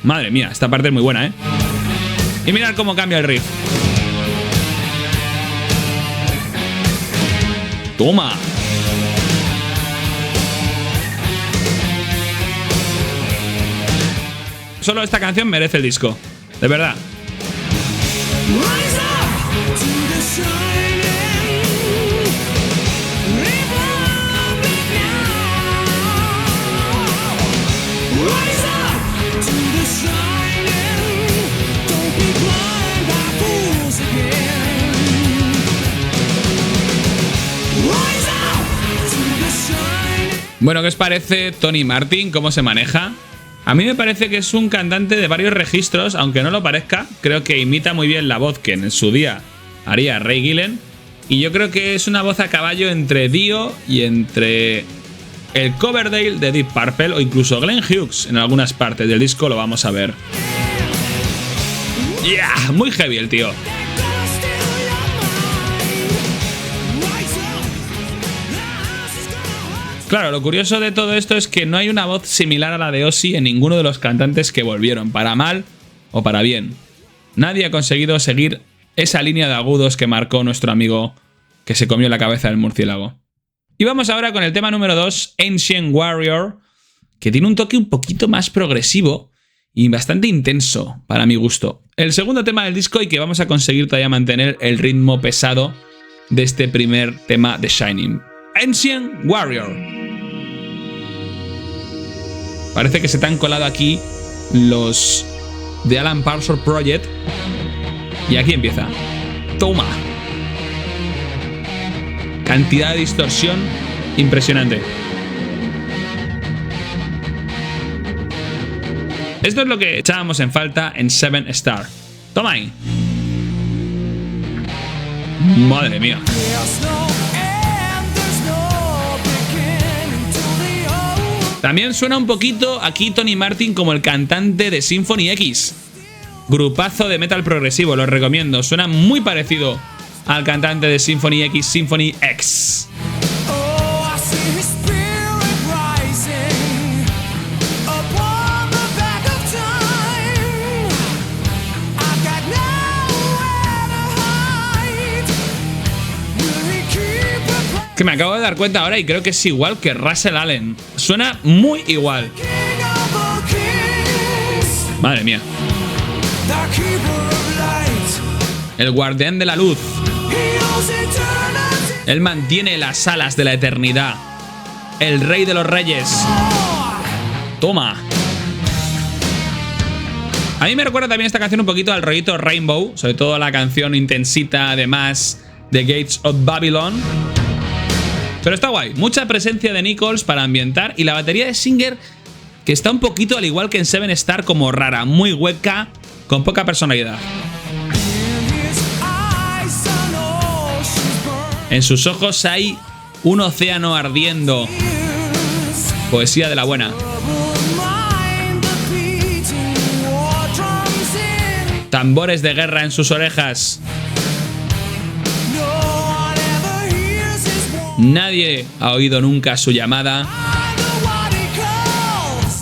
Madre mía, esta parte es muy buena, ¿eh? Y mirad cómo cambia el riff. ¡Toma! Solo esta canción merece el disco. De verdad. Bueno, ¿qué os parece Tony Martin? ¿Cómo se maneja? A mí me parece que es un cantante de varios registros, aunque no lo parezca. Creo que imita muy bien la voz que en su día haría Ray Gillen. Y yo creo que es una voz a caballo entre Dio y entre el Coverdale de Deep Purple o incluso Glenn Hughes. En algunas partes del disco lo vamos a ver. ¡Yeah! Muy heavy el tío. Claro, lo curioso de todo esto es que no hay una voz similar a la de Ozzy en ninguno de los cantantes que volvieron, para mal o para bien. Nadie ha conseguido seguir esa línea de agudos que marcó nuestro amigo que se comió la cabeza del murciélago. Y vamos ahora con el tema número 2, Ancient Warrior, que tiene un toque un poquito más progresivo y bastante intenso para mi gusto. El segundo tema del disco y que vamos a conseguir todavía mantener el ritmo pesado de este primer tema de Shining. Ancient Warrior. Parece que se te han colado aquí los de Alan Parsons Project. Y aquí empieza. Toma. Cantidad de distorsión impresionante. Esto es lo que echábamos en falta en Seven Star. Toma ahí. Madre mía. También suena un poquito aquí Tony Martin como el cantante de Symphony X. Grupazo de metal progresivo, lo recomiendo. Suena muy parecido al cantante de Symphony X, Symphony X. Que me acabo de dar cuenta ahora y creo que es igual que Russell Allen. Suena muy igual. Madre mía. El guardián de la luz. Él mantiene las alas de la eternidad. El rey de los reyes. Toma. A mí me recuerda también esta canción un poquito al rollito Rainbow. Sobre todo la canción intensita, además, de Gates of Babylon. Pero está guay, mucha presencia de Nichols para ambientar y la batería de Singer que está un poquito al igual que en Seven Star como rara, muy hueca, con poca personalidad. En sus ojos hay un océano ardiendo. Poesía de la buena. Tambores de guerra en sus orejas. Nadie ha oído nunca su llamada.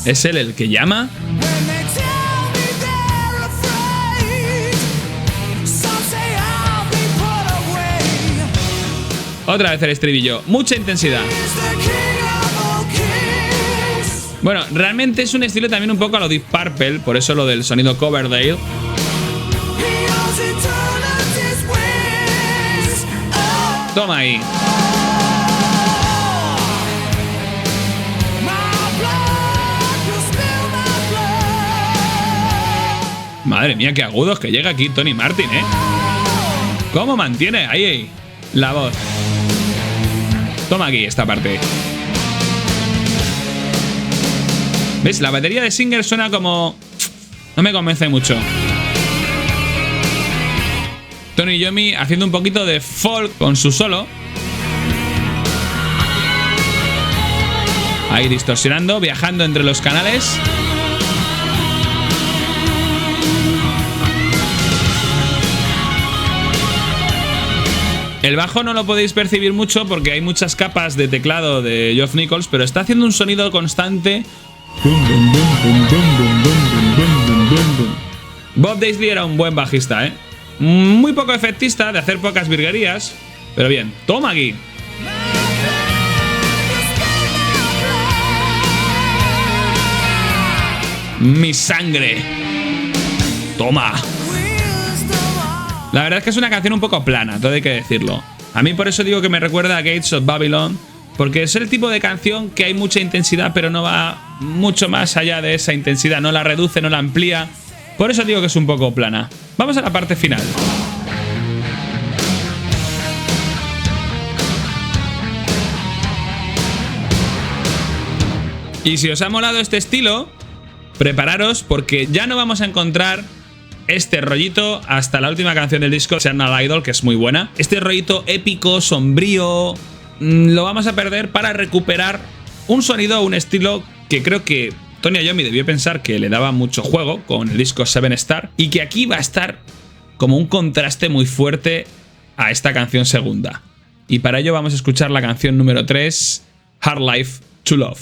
¿Es él el que llama? Otra vez el estribillo. Mucha intensidad. Bueno, realmente es un estilo también un poco a lo Deep Purple, por eso lo del sonido Coverdale. Toma ahí. Madre mía, qué agudos que llega aquí Tony Martin, ¿eh? ¿Cómo mantiene ahí la voz? Toma aquí esta parte. ¿Ves? La batería de Singer suena como... no me convence mucho. Tony Iommi haciendo un poquito de folk con su solo. Ahí distorsionando, viajando entre los canales. El bajo no lo podéis percibir mucho porque hay muchas capas de teclado de Geoff Nichols, pero está haciendo un sonido constante. Bob Daisley era un buen bajista, ¿eh? Muy poco efectista, de hacer pocas virguerías, pero bien. Toma aquí. Mi sangre. Toma. La verdad es que es una canción un poco plana, todo hay que decirlo. A mí por eso digo que me recuerda a Gates of Babylon, porque es el tipo de canción que hay mucha intensidad, pero no va mucho más allá de esa intensidad. No la reduce, no la amplía. Por eso digo que es un poco plana. Vamos a la parte final. Y si os ha molado este estilo, prepararos porque ya no vamos a encontrar este rollito hasta la última canción del disco, Eternal Idol, que es muy buena. Este rollito épico, sombrío, lo vamos a perder para recuperar un sonido, un estilo que creo que Tony Iommi debió pensar que le daba mucho juego con el disco Seven Star y que aquí va a estar como un contraste muy fuerte a esta canción segunda. Y para ello vamos a escuchar la canción número 3, Hard Life to Love.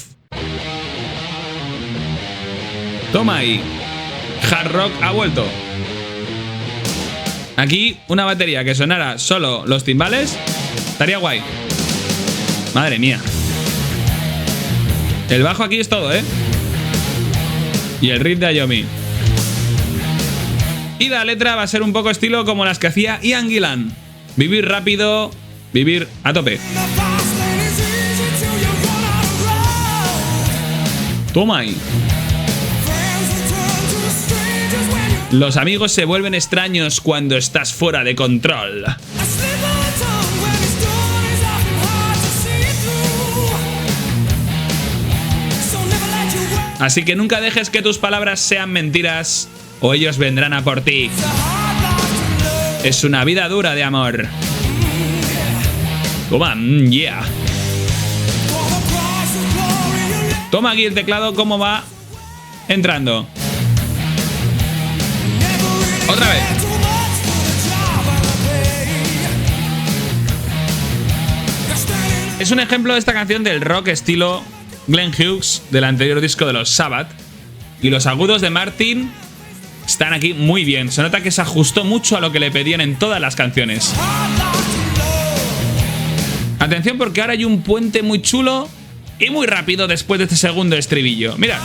Toma ahí. Hard Rock ha vuelto. Aquí una batería que sonara solo los timbales estaría guay. Madre mía. El bajo aquí es todo, ¿eh? Y el riff de Iommi. Y la letra va a ser un poco estilo como las que hacía Ian Gillan. Vivir rápido, vivir a tope. Toma ahí. Los amigos se vuelven extraños cuando estás fuera de control. Así que nunca dejes que tus palabras sean mentiras o ellos vendrán a por ti. Es una vida dura de amor. Toma, yeah. Toma aquí el teclado, cómo va entrando. Otra vez. Es un ejemplo de esta canción del rock estilo Glenn Hughes del anterior disco de los Sabbath. Y los agudos de Martin están aquí muy bien. Se nota que se ajustó mucho a lo que le pedían en todas las canciones. Atención porque ahora hay un puente muy chulo y muy rápido después de este segundo estribillo. Mira.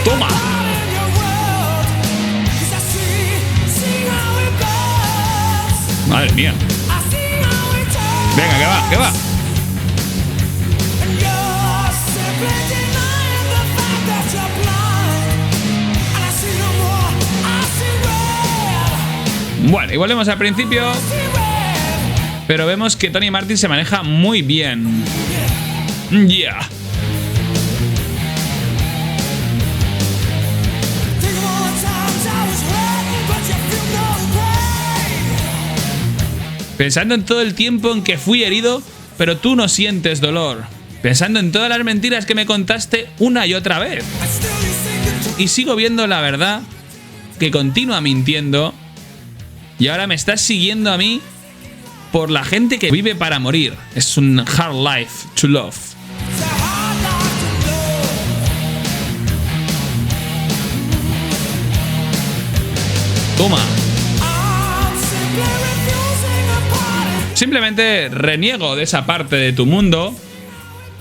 Toma. Madre mía. Venga, que va, que va. Bueno, y volvemos al principio. Pero vemos que Tony Martin se maneja muy bien. Yeah. Pensando en todo el tiempo en que fui herido, pero tú no sientes dolor. Pensando en todas las mentiras que me contaste una y otra vez. Y sigo viendo la verdad que continúa mintiendo. Y ahora me estás siguiendo a mí por la gente que vive para morir. Es un hard life to love. Toma. Simplemente reniego de esa parte de tu mundo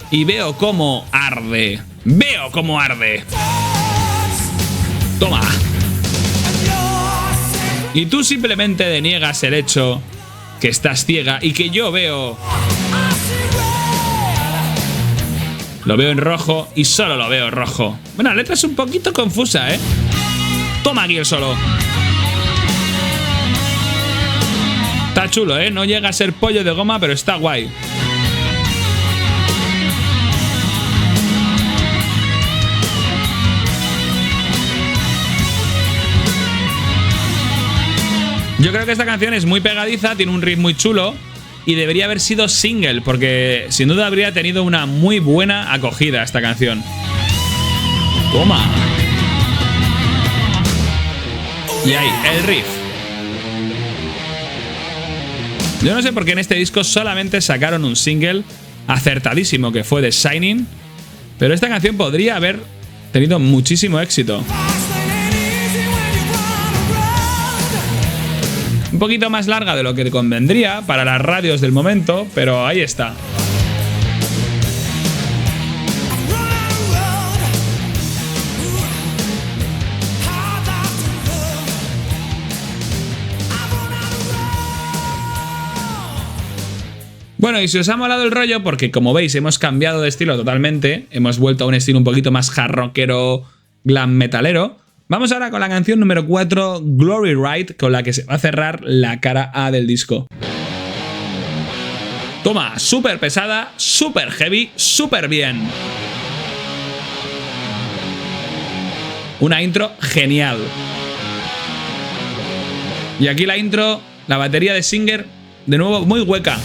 y veo cómo arde. Veo cómo arde. Toma. Y tú simplemente deniegas el hecho que estás ciega y que yo veo. Lo veo en rojo y solo lo veo rojo. Bueno, la letra es un poquito confusa, ¿eh? Toma aquí el solo. Está chulo, ¿eh? No llega a ser pollo de goma, pero está guay. Yo creo que esta canción es muy pegadiza, tiene un riff muy chulo y debería haber sido single, porque sin duda habría tenido una muy buena acogida esta canción. Toma. Y ahí, el riff. Yo no sé por qué en este disco solamente sacaron un single acertadísimo que fue The Shining, pero esta canción podría haber tenido muchísimo éxito. Un poquito más larga de lo que convendría para las radios del momento, pero ahí está. Bueno, y si os ha molado el rollo, porque como veis hemos cambiado de estilo totalmente, hemos vuelto a un estilo un poquito más hard rockero, glam metalero, vamos ahora con la canción número 4, Glory Ride, con la que se va a cerrar la cara A del disco. Toma, súper pesada, súper heavy, súper bien. Una intro genial. Y aquí la intro, la batería de Singer, de nuevo muy hueca.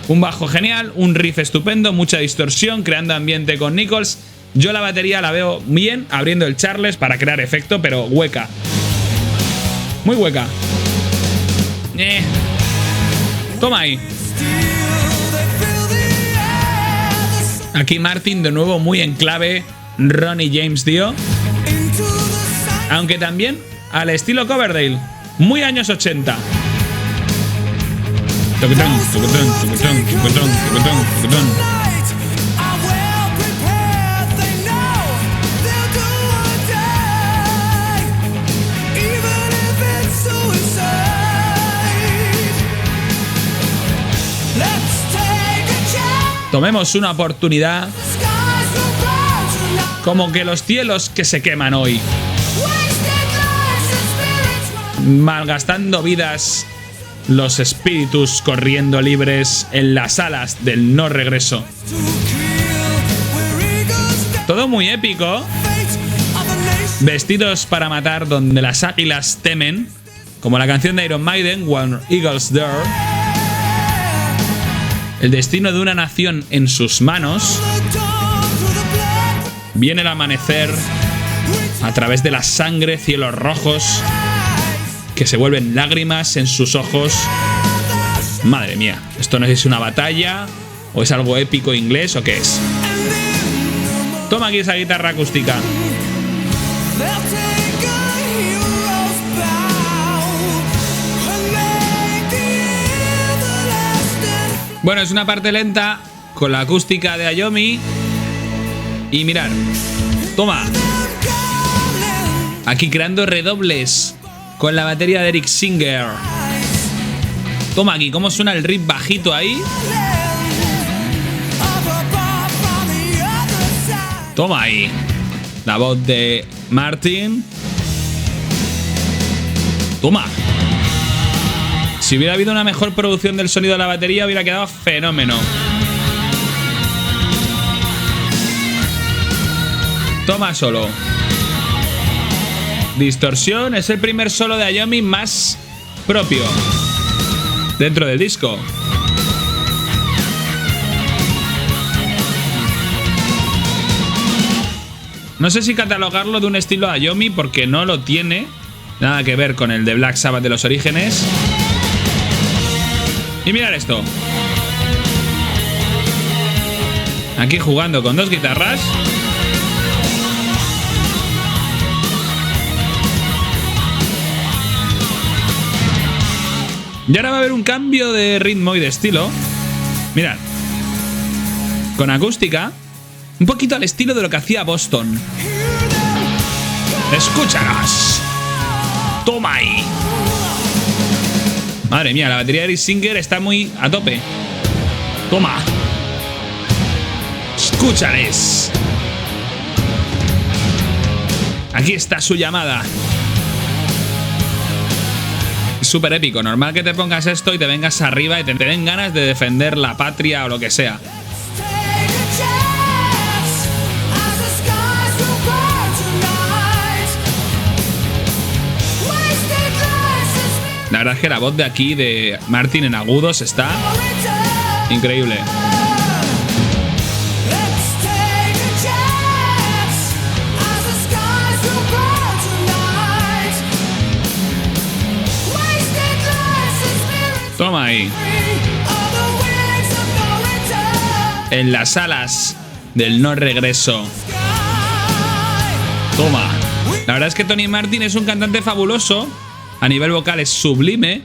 Un bajo genial, un riff estupendo, mucha distorsión, creando ambiente con Nichols. Yo la batería la veo bien, abriendo el Charles para crear efecto, pero hueca. Muy hueca. Toma ahí. Aquí Martin de nuevo muy en clave Ronnie James Dio. Aunque también al estilo Coverdale. Muy años 80. Tomemos una oportunidad, como que los cielos que se queman hoy, malgastando vidas, los espíritus corriendo libres en las alas del no regreso. Todo muy épico. Vestidos para matar donde las águilas temen, como la canción de Iron Maiden, When Eagles Dare. El destino de una nación en sus manos. Viene el amanecer a través de la sangre, cielos rojos que se vuelven lágrimas en sus ojos. Madre mía, esto no sé si es una batalla o es algo épico inglés o qué es. Toma aquí esa guitarra acústica. Bueno, es una parte lenta con la acústica de Ayomi. Y mirad, toma. Aquí creando redobles con la batería de Eric Singer. Toma aquí, cómo suena el riff bajito ahí. Toma ahí. La voz de Martin. Toma. Si hubiera habido una mejor producción del sonido de la batería, hubiera quedado fenómeno. Toma solo. Distorsión, es el primer solo de Ayomi más propio dentro del disco. No sé si catalogarlo de un estilo Ayomi porque no lo tiene nada que ver con el de Black Sabbath de los orígenes. Y mirad esto. Aquí jugando con dos guitarras. Y ahora va a haber un cambio de ritmo y de estilo. Mirad. Con acústica. Un poquito al estilo de lo que hacía Boston. Escúchanos. Toma ahí. Madre mía, la batería de Eric Singer está muy a tope. Toma. Escúchales. Aquí está su llamada. Súper épico. Normal que te pongas esto y te vengas arriba y te den ganas de defender la patria o lo que sea. La verdad es que la voz de aquí de Martin en agudos está increíble. Toma ahí. En las alas del no regreso. Toma. La verdad es que Tony Martin es un cantante fabuloso. A nivel vocal es sublime.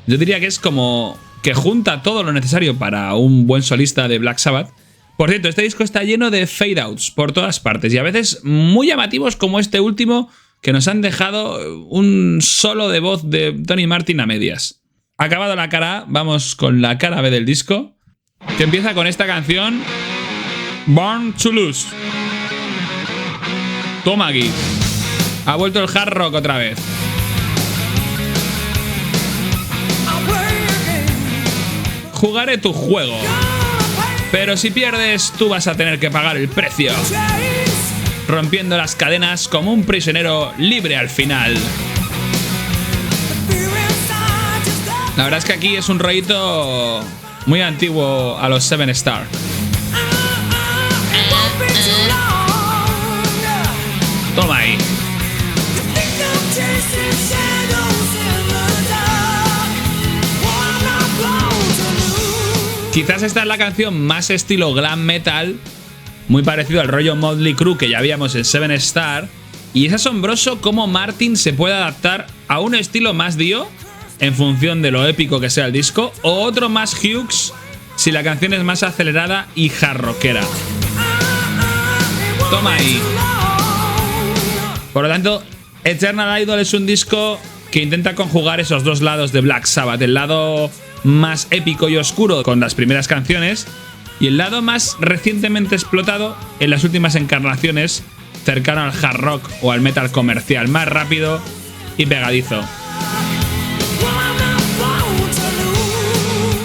Yo diría que es como que junta todo lo necesario para un buen solista de Black Sabbath. Por cierto, este disco está lleno de fade-outs por todas partes y a veces muy llamativos como este último que nos han dejado un solo de voz de Tony Martin a medias. Acabado la cara A, vamos con la cara B del disco, que empieza con esta canción, Born to Lose. Toma aquí. Ha vuelto el hard rock otra vez. Jugaré tu juego, pero si pierdes, tú vas a tener que pagar el precio, rompiendo las cadenas como un prisionero libre al final. La verdad es que aquí es un rollito muy antiguo a los Seven Star. Toma ahí. Quizás esta es la canción más estilo glam metal, muy parecido al rollo Motley Crue que ya habíamos en Seven Star, y es asombroso cómo Martin se puede adaptar a un estilo más Dio en función de lo épico que sea el disco, o otro más Hughes si la canción es más acelerada y hard rockera. Toma ahí. Por lo tanto, Eternal Idol es un disco que intenta conjugar esos dos lados de Black Sabbath, el lado más épico y oscuro con las primeras canciones y el lado más recientemente explotado en las últimas encarnaciones, cercano al hard rock o al metal comercial, más rápido y pegadizo.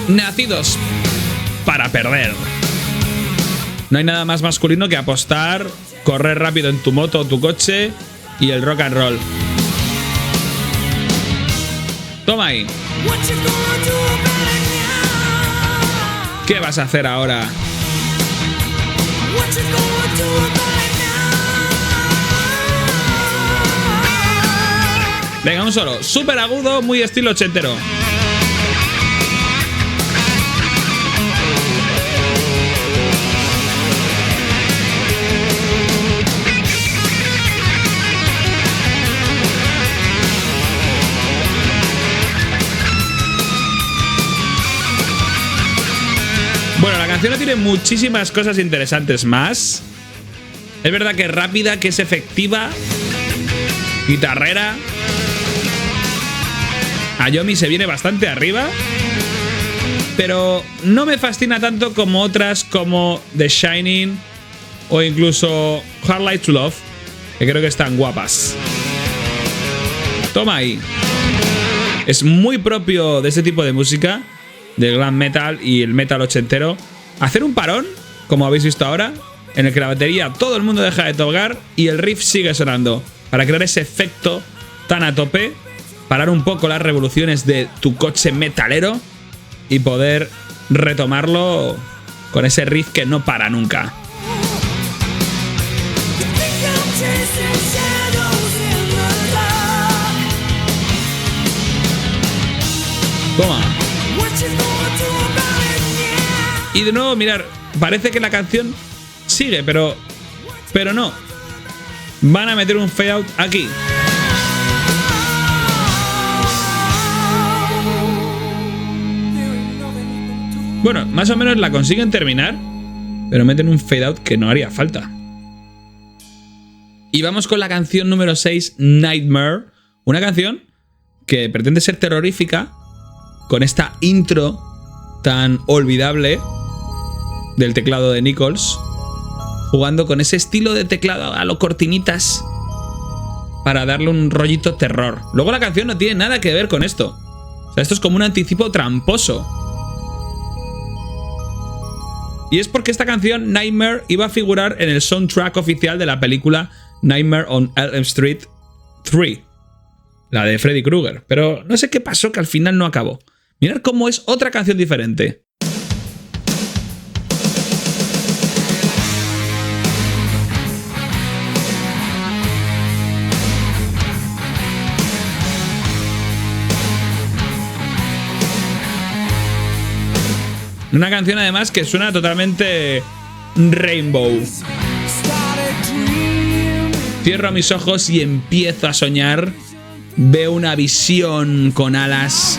Nacidos para perder. No hay nada más masculino que apostar, correr rápido en tu moto o tu coche y el rock and roll. Toma ahí. ¿Qué vas a hacer ahora? Venga, un solo. Súper agudo, muy estilo ochentero. Bueno, la canción no tiene muchísimas cosas interesantes más. Es verdad que es rápida, que es efectiva, guitarrera. Ayomi se viene bastante arriba, pero no me fascina tanto como otras como The Shining o incluso Hard Light to Love, que creo que están guapas. Toma ahí. Es muy propio de este tipo de música, del glam metal y el metal ochentero, hacer un parón, como habéis visto ahora, en el que la batería todo el mundo deja de tocar y el riff sigue sonando, para crear ese efecto tan a tope, parar un poco las revoluciones de tu coche metalero y poder retomarlo con ese riff que no para nunca. Toma. Y de nuevo, mirar, parece que la canción sigue, pero no. Van a meter un fade out aquí. Bueno, más o menos la consiguen terminar, pero meten un fade out que no haría falta. Y vamos con la canción número 6, Nightmare. Una canción que pretende ser terrorífica, con esta intro tan olvidable del teclado de Nichols, jugando con ese estilo de teclado a lo cortinitas para darle un rollito terror. Luego la canción no tiene nada que ver con esto. O sea, esto es como un anticipo tramposo. Y es porque esta canción, Nightmare, iba a figurar en el soundtrack oficial de la película Nightmare on Elm Street 3, la de Freddy Krueger. Pero no sé qué pasó, que al final no acabó. Mirad cómo es otra canción diferente. Una canción además que suena totalmente Rainbow. Cierro mis ojos y empiezo a soñar. Veo una visión con alas.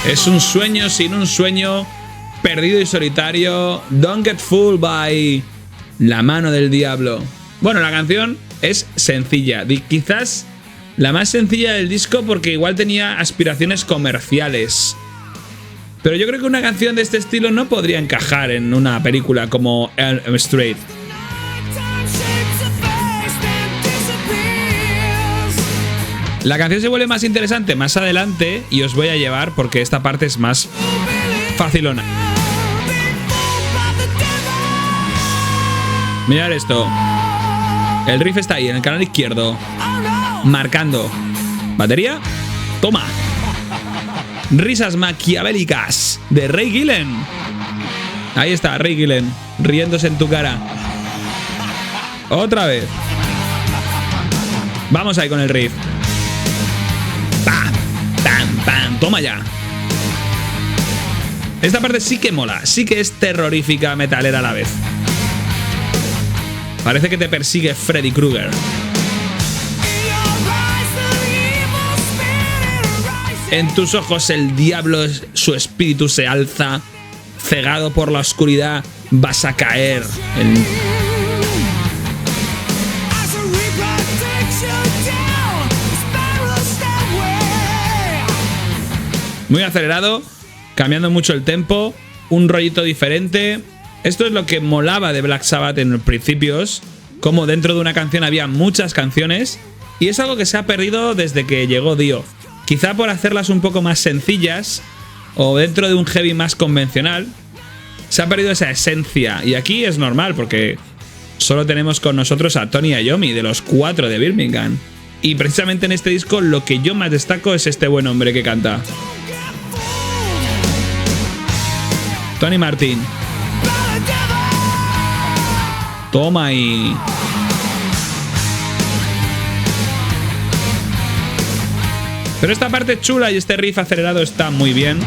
Es un sueño sin un sueño, perdido y solitario. Don't get fooled by La mano del diablo. Bueno, la canción es sencilla, quizás la más sencilla del disco porque igual tenía aspiraciones comerciales. Pero yo creo que una canción de este estilo no podría encajar en una película como Elm Street. La canción se vuelve más interesante más adelante y os voy a llevar porque esta parte es más facilona. Mirad esto. El riff está ahí en el canal izquierdo, marcando. ¿Batería? Toma. Risas maquiavélicas de Ray Gillen. Ahí está, Ray Gillen, riéndose en tu cara. Otra vez. Vamos ahí con el riff. ¡Pam! ¡Pam! ¡Pam! ¡Toma ya! Esta parte sí que mola, sí que es terrorífica metalera a la vez. Parece que te persigue Freddy Krueger. En tus ojos el diablo, su espíritu se alza. Cegado por la oscuridad, vas a caer. Muy acelerado, cambiando mucho el tempo, un rollito diferente. Esto es lo que molaba de Black Sabbath en los principios, como dentro de una canción había muchas canciones, y es algo que se ha perdido desde que llegó Dio. Quizá por hacerlas un poco más sencillas, o dentro de un heavy más convencional, se ha perdido esa esencia, y aquí es normal porque solo tenemos con nosotros a Tony Iommi, de los 4 de Birmingham. Y precisamente en este disco lo que yo más destaco es este buen hombre que canta. Tony Martin. Toma ahí. Pero esta parte chula y este riff acelerado está muy bien.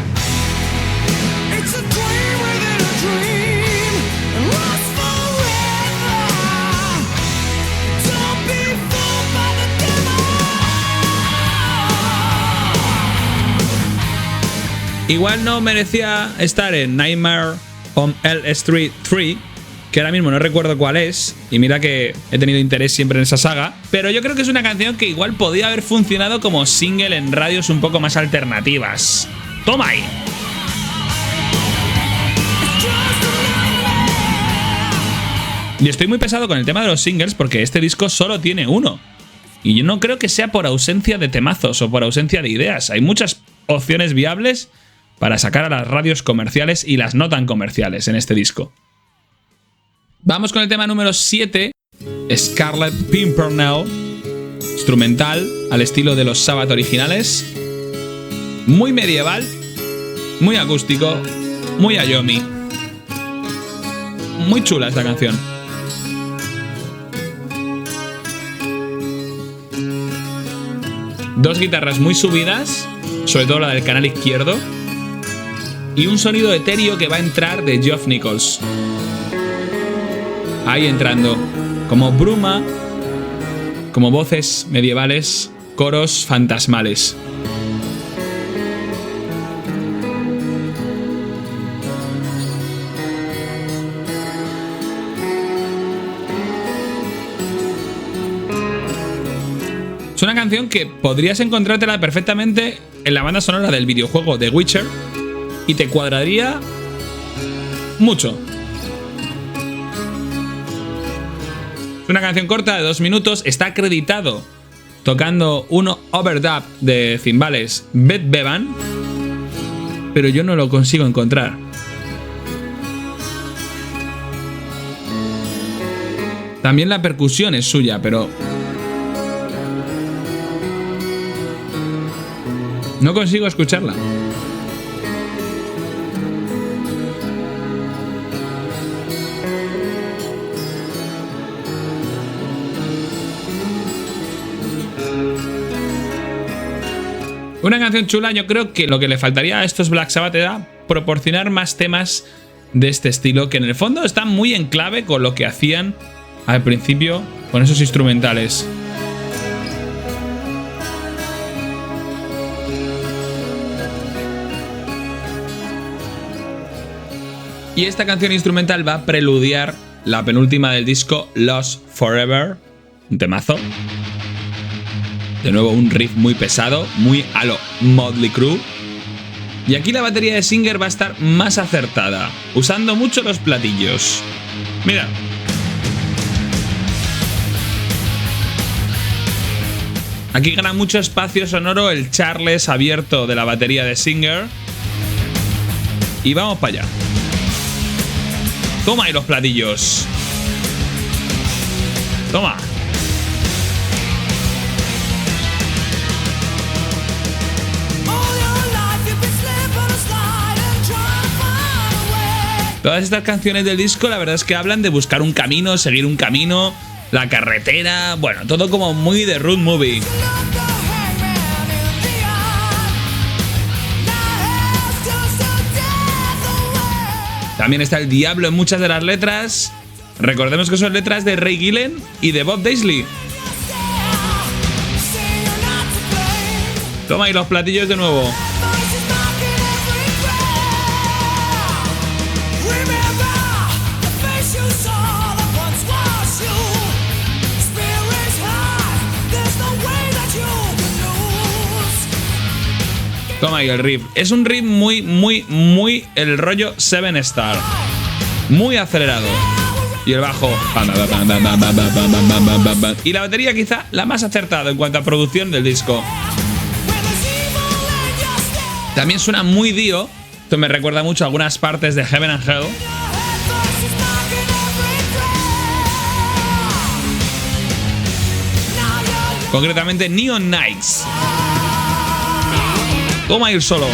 Igual no merecía estar en Nightmare on Elm Street 3, que ahora mismo no recuerdo cuál es, y mira que he tenido interés siempre en esa saga, pero yo creo que es una canción que igual podía haber funcionado como single en radios un poco más alternativas. ¡Toma ahí! Y estoy muy pesado con el tema de los singles porque este disco solo tiene uno. Y yo no creo que sea por ausencia de temazos o por ausencia de ideas. Hay muchas opciones viables para sacar a las radios comerciales y las no tan comerciales en este disco. Vamos con el tema número 7, Scarlet Pimpernel, instrumental al estilo de los Sabbath originales, muy medieval, muy acústico, muy Iommi. Muy chula esta canción. Dos guitarras muy subidas, sobre todo la del canal izquierdo, y un sonido etéreo que va a entrar de Geoff Nichols. Ahí entrando, como bruma, como voces medievales, coros fantasmales. Es una canción que podrías encontrártela perfectamente en la banda sonora del videojuego The Witcher y te cuadraría mucho. Es una canción corta de 2 minutos, está acreditado tocando un overdub de cimbales Beth Bevan, pero yo no lo consigo encontrar. También la percusión es suya, pero no consigo escucharla. Una canción chula. Yo creo que lo que le faltaría a estos Black Sabbath era proporcionar más temas de este estilo, que en el fondo están muy en clave con lo que hacían al principio con esos instrumentales. Y esta canción instrumental va a preludiar la penúltima del disco, Lost Forever, un temazo. De nuevo un riff muy pesado, muy a lo Motley Crue. Y aquí la batería de Singer va a estar más acertada, usando mucho los platillos. Mira. Aquí gana mucho espacio sonoro el Charles abierto de la batería de Singer. Y vamos para allá. Toma ahí los platillos. Toma. Todas estas canciones del disco, la verdad es que hablan de buscar un camino, seguir un camino, la carretera, bueno, todo como muy de road movie. También está el diablo en muchas de las letras. Recordemos que son letras de Ray Gillen y de Bob Daisley. Toma ahí los platillos de nuevo. Toma ahí el riff. Es un riff muy el rollo Seven Star. Muy acelerado. Y el bajo. Y la batería quizá la más acertada en cuanto a producción del disco. También suena muy Dio. Esto me recuerda mucho a algunas partes de Heaven and Hell. Concretamente Neon Nights. Toma ir solo.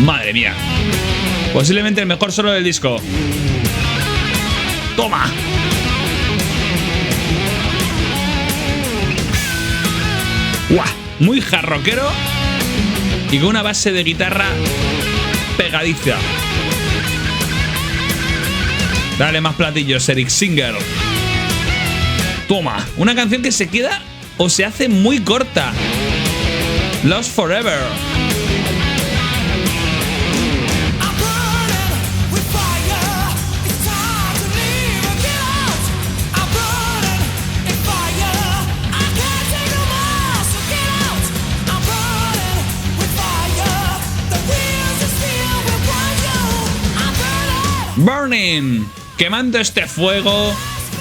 Madre mía. Posiblemente el mejor solo del disco. Toma. ¡Guau! Muy jarroquero y con una base de guitarra pegadiza. Dale más platillos, Eric Singer. Toma. Una canción que se queda o se hace muy corta. Lost Forever. Burning. Quemando este fuego,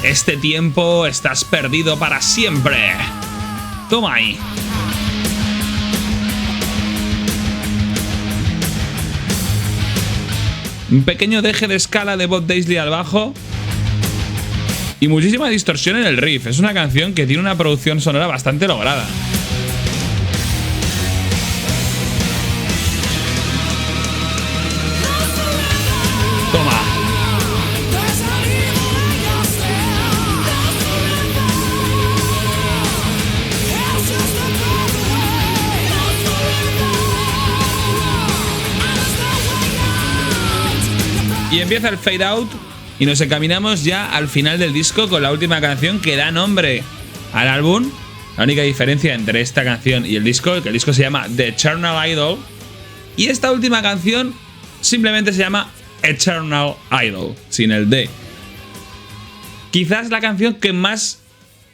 este tiempo, estás perdido para siempre. Toma ahí. Un pequeño deje de escala de Bob Daisley al bajo. Y muchísima distorsión en el riff. Es una canción que tiene una producción sonora bastante lograda. Toma. Y empieza el fade out y nos encaminamos ya al final del disco con la última canción que da nombre al álbum. La única diferencia entre esta canción y el disco, que el disco se llama The Eternal Idol, y esta última canción simplemente se llama Eternal Idol, sin el D. Quizás la canción que más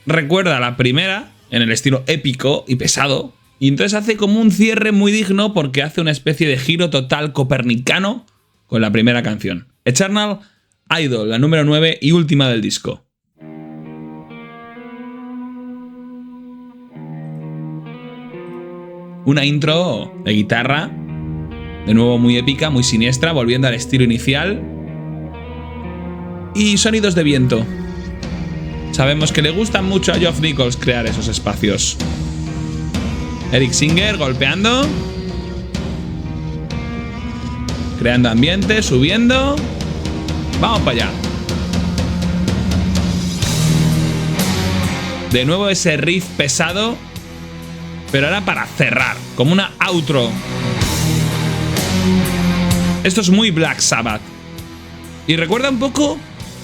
recuerda a la primera, en el estilo épico y pesado, y entonces hace como un cierre muy digno porque hace una especie de giro total copernicano con la primera canción. Eternal Idol, la número 9 y última del disco. Una intro de guitarra, de nuevo muy épica, muy siniestra, volviendo al estilo inicial. Y sonidos de viento. Sabemos que le gusta mucho a Geoff Nichols crear esos espacios. Eric Singer golpeando. Creando ambiente, subiendo. Vamos para allá. De nuevo ese riff pesado, pero ahora para cerrar, como una outro. Esto es muy Black Sabbath. Y recuerda un poco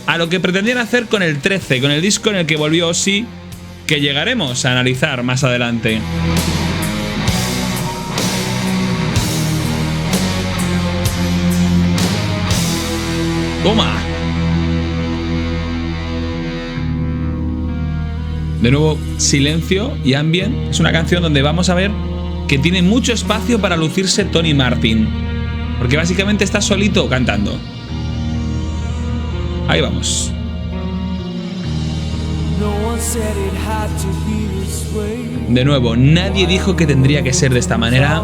a lo que pretendían hacer con el 13, con el disco en el que volvió Ozzy, que llegaremos a analizar más adelante. ¡Toma! De nuevo, silencio y ambient. Es una canción donde vamos a ver que tiene mucho espacio para lucirse Tony Martin, porque básicamente está solito cantando. Ahí vamos. De nuevo, nadie dijo que tendría que ser de esta manera.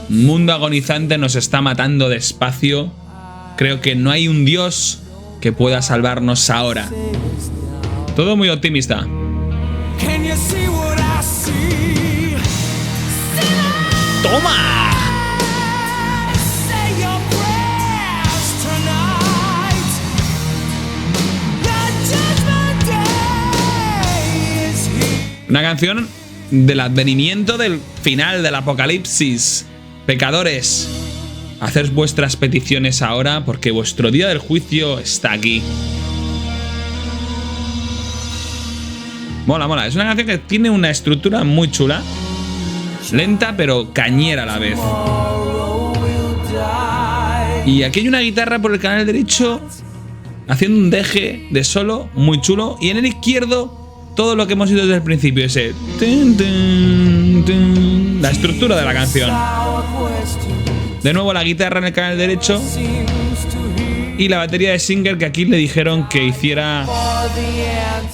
Mundo agonizante nos está matando despacio. Creo que no hay un dios que pueda salvarnos ahora. Todo muy optimista. ¡Toma! Una canción del advenimiento del final del apocalipsis. Pecadores, haced vuestras peticiones ahora porque vuestro día del juicio está aquí. Mola, mola. Es una canción que tiene una estructura muy chula. Lenta pero cañera a la vez. Y aquí hay una guitarra por el canal derecho haciendo un deje de solo muy chulo. Y en el izquierdo todo lo que hemos ido desde el principio. Ese la estructura de la canción. De nuevo la guitarra en el canal derecho. Y la batería de Singer, que aquí le dijeron que hiciera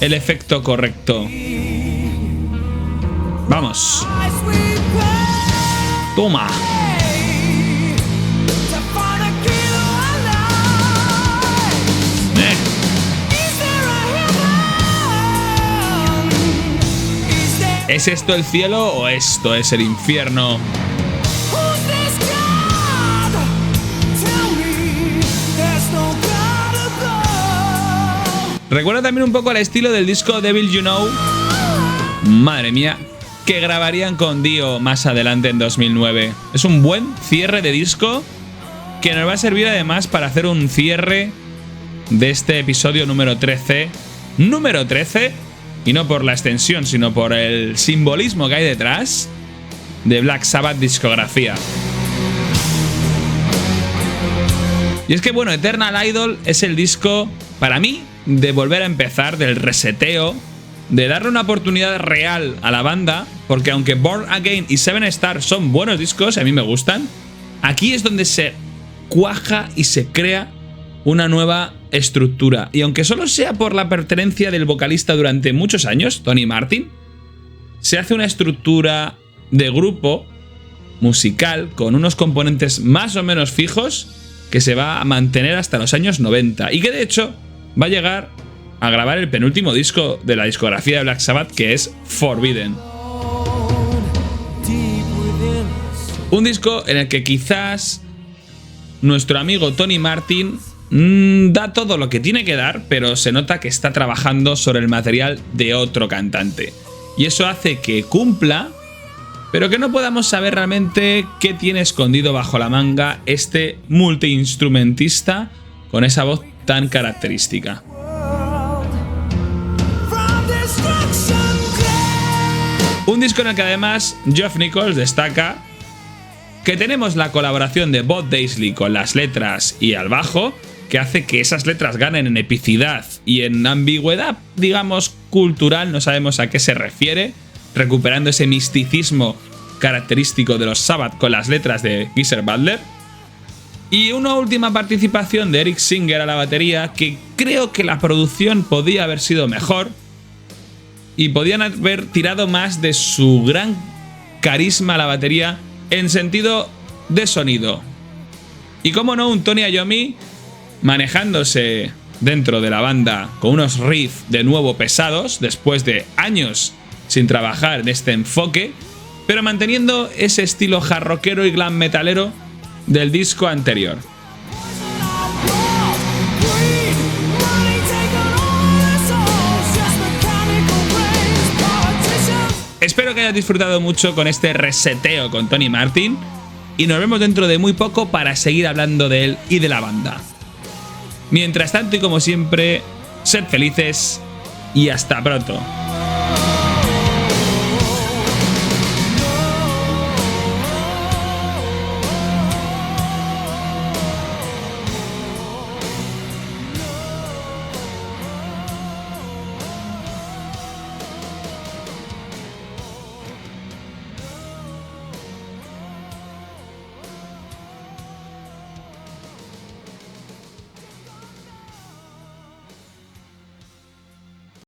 el efecto correcto. Vamos. Toma. ¿Es esto el cielo o esto es el infierno? Recuerda también un poco al estilo del disco Devil You Know. Madre mía, que grabarían con Dio más adelante en 2009. Es un buen cierre de disco que nos va a servir además para hacer un cierre de este episodio número 13. Número 13, y no por la extensión, sino por el simbolismo que hay detrás de Black Sabbath discografía. Y es que, bueno, Eternal Idol es el disco, para mí, de volver a empezar, del reseteo, de darle una oportunidad real a la banda, porque aunque Born Again y Seven Stars son buenos discos, a mí me gustan, aquí es donde se cuaja y se crea una nueva estructura. Y aunque solo sea por la pertenencia del vocalista durante muchos años, Tony Martin, se hace una estructura de grupo musical con unos componentes más o menos fijos que se va a mantener hasta los años 90 y que de hecho va a llegar a grabar el penúltimo disco de la discografía de Black Sabbath, que es Forbidden. Un disco en el que quizás nuestro amigo Tony Martin da todo lo que tiene que dar, pero se nota que está trabajando sobre el material de otro cantante. Y eso hace que cumpla, pero que no podamos saber realmente qué tiene escondido bajo la manga este multiinstrumentista con esa voz tan característica. Un disco en el que además Geoff Nichols destaca que tenemos la colaboración de Bob Daisley con las letras y al bajo, que hace que esas letras ganen en epicidad y en ambigüedad, digamos, cultural, no sabemos a qué se refiere, recuperando ese misticismo característico de los Sabbath con las letras de Geezer Butler. Y una última participación de Eric Singer a la batería, que creo que la producción podía haber sido mejor y podían haber tirado más de su gran carisma a la batería en sentido de sonido. Y como no, un Tony Iommi manejándose dentro de la banda con unos riffs de nuevo pesados después de años sin trabajar en este enfoque, pero manteniendo ese estilo hard rockero y glam metalero del disco anterior. Espero que hayas disfrutado mucho con este reseteo con Tony Martin y nos vemos dentro de muy poco para seguir hablando de él y de la banda. Mientras tanto y como siempre, sed felices y hasta pronto.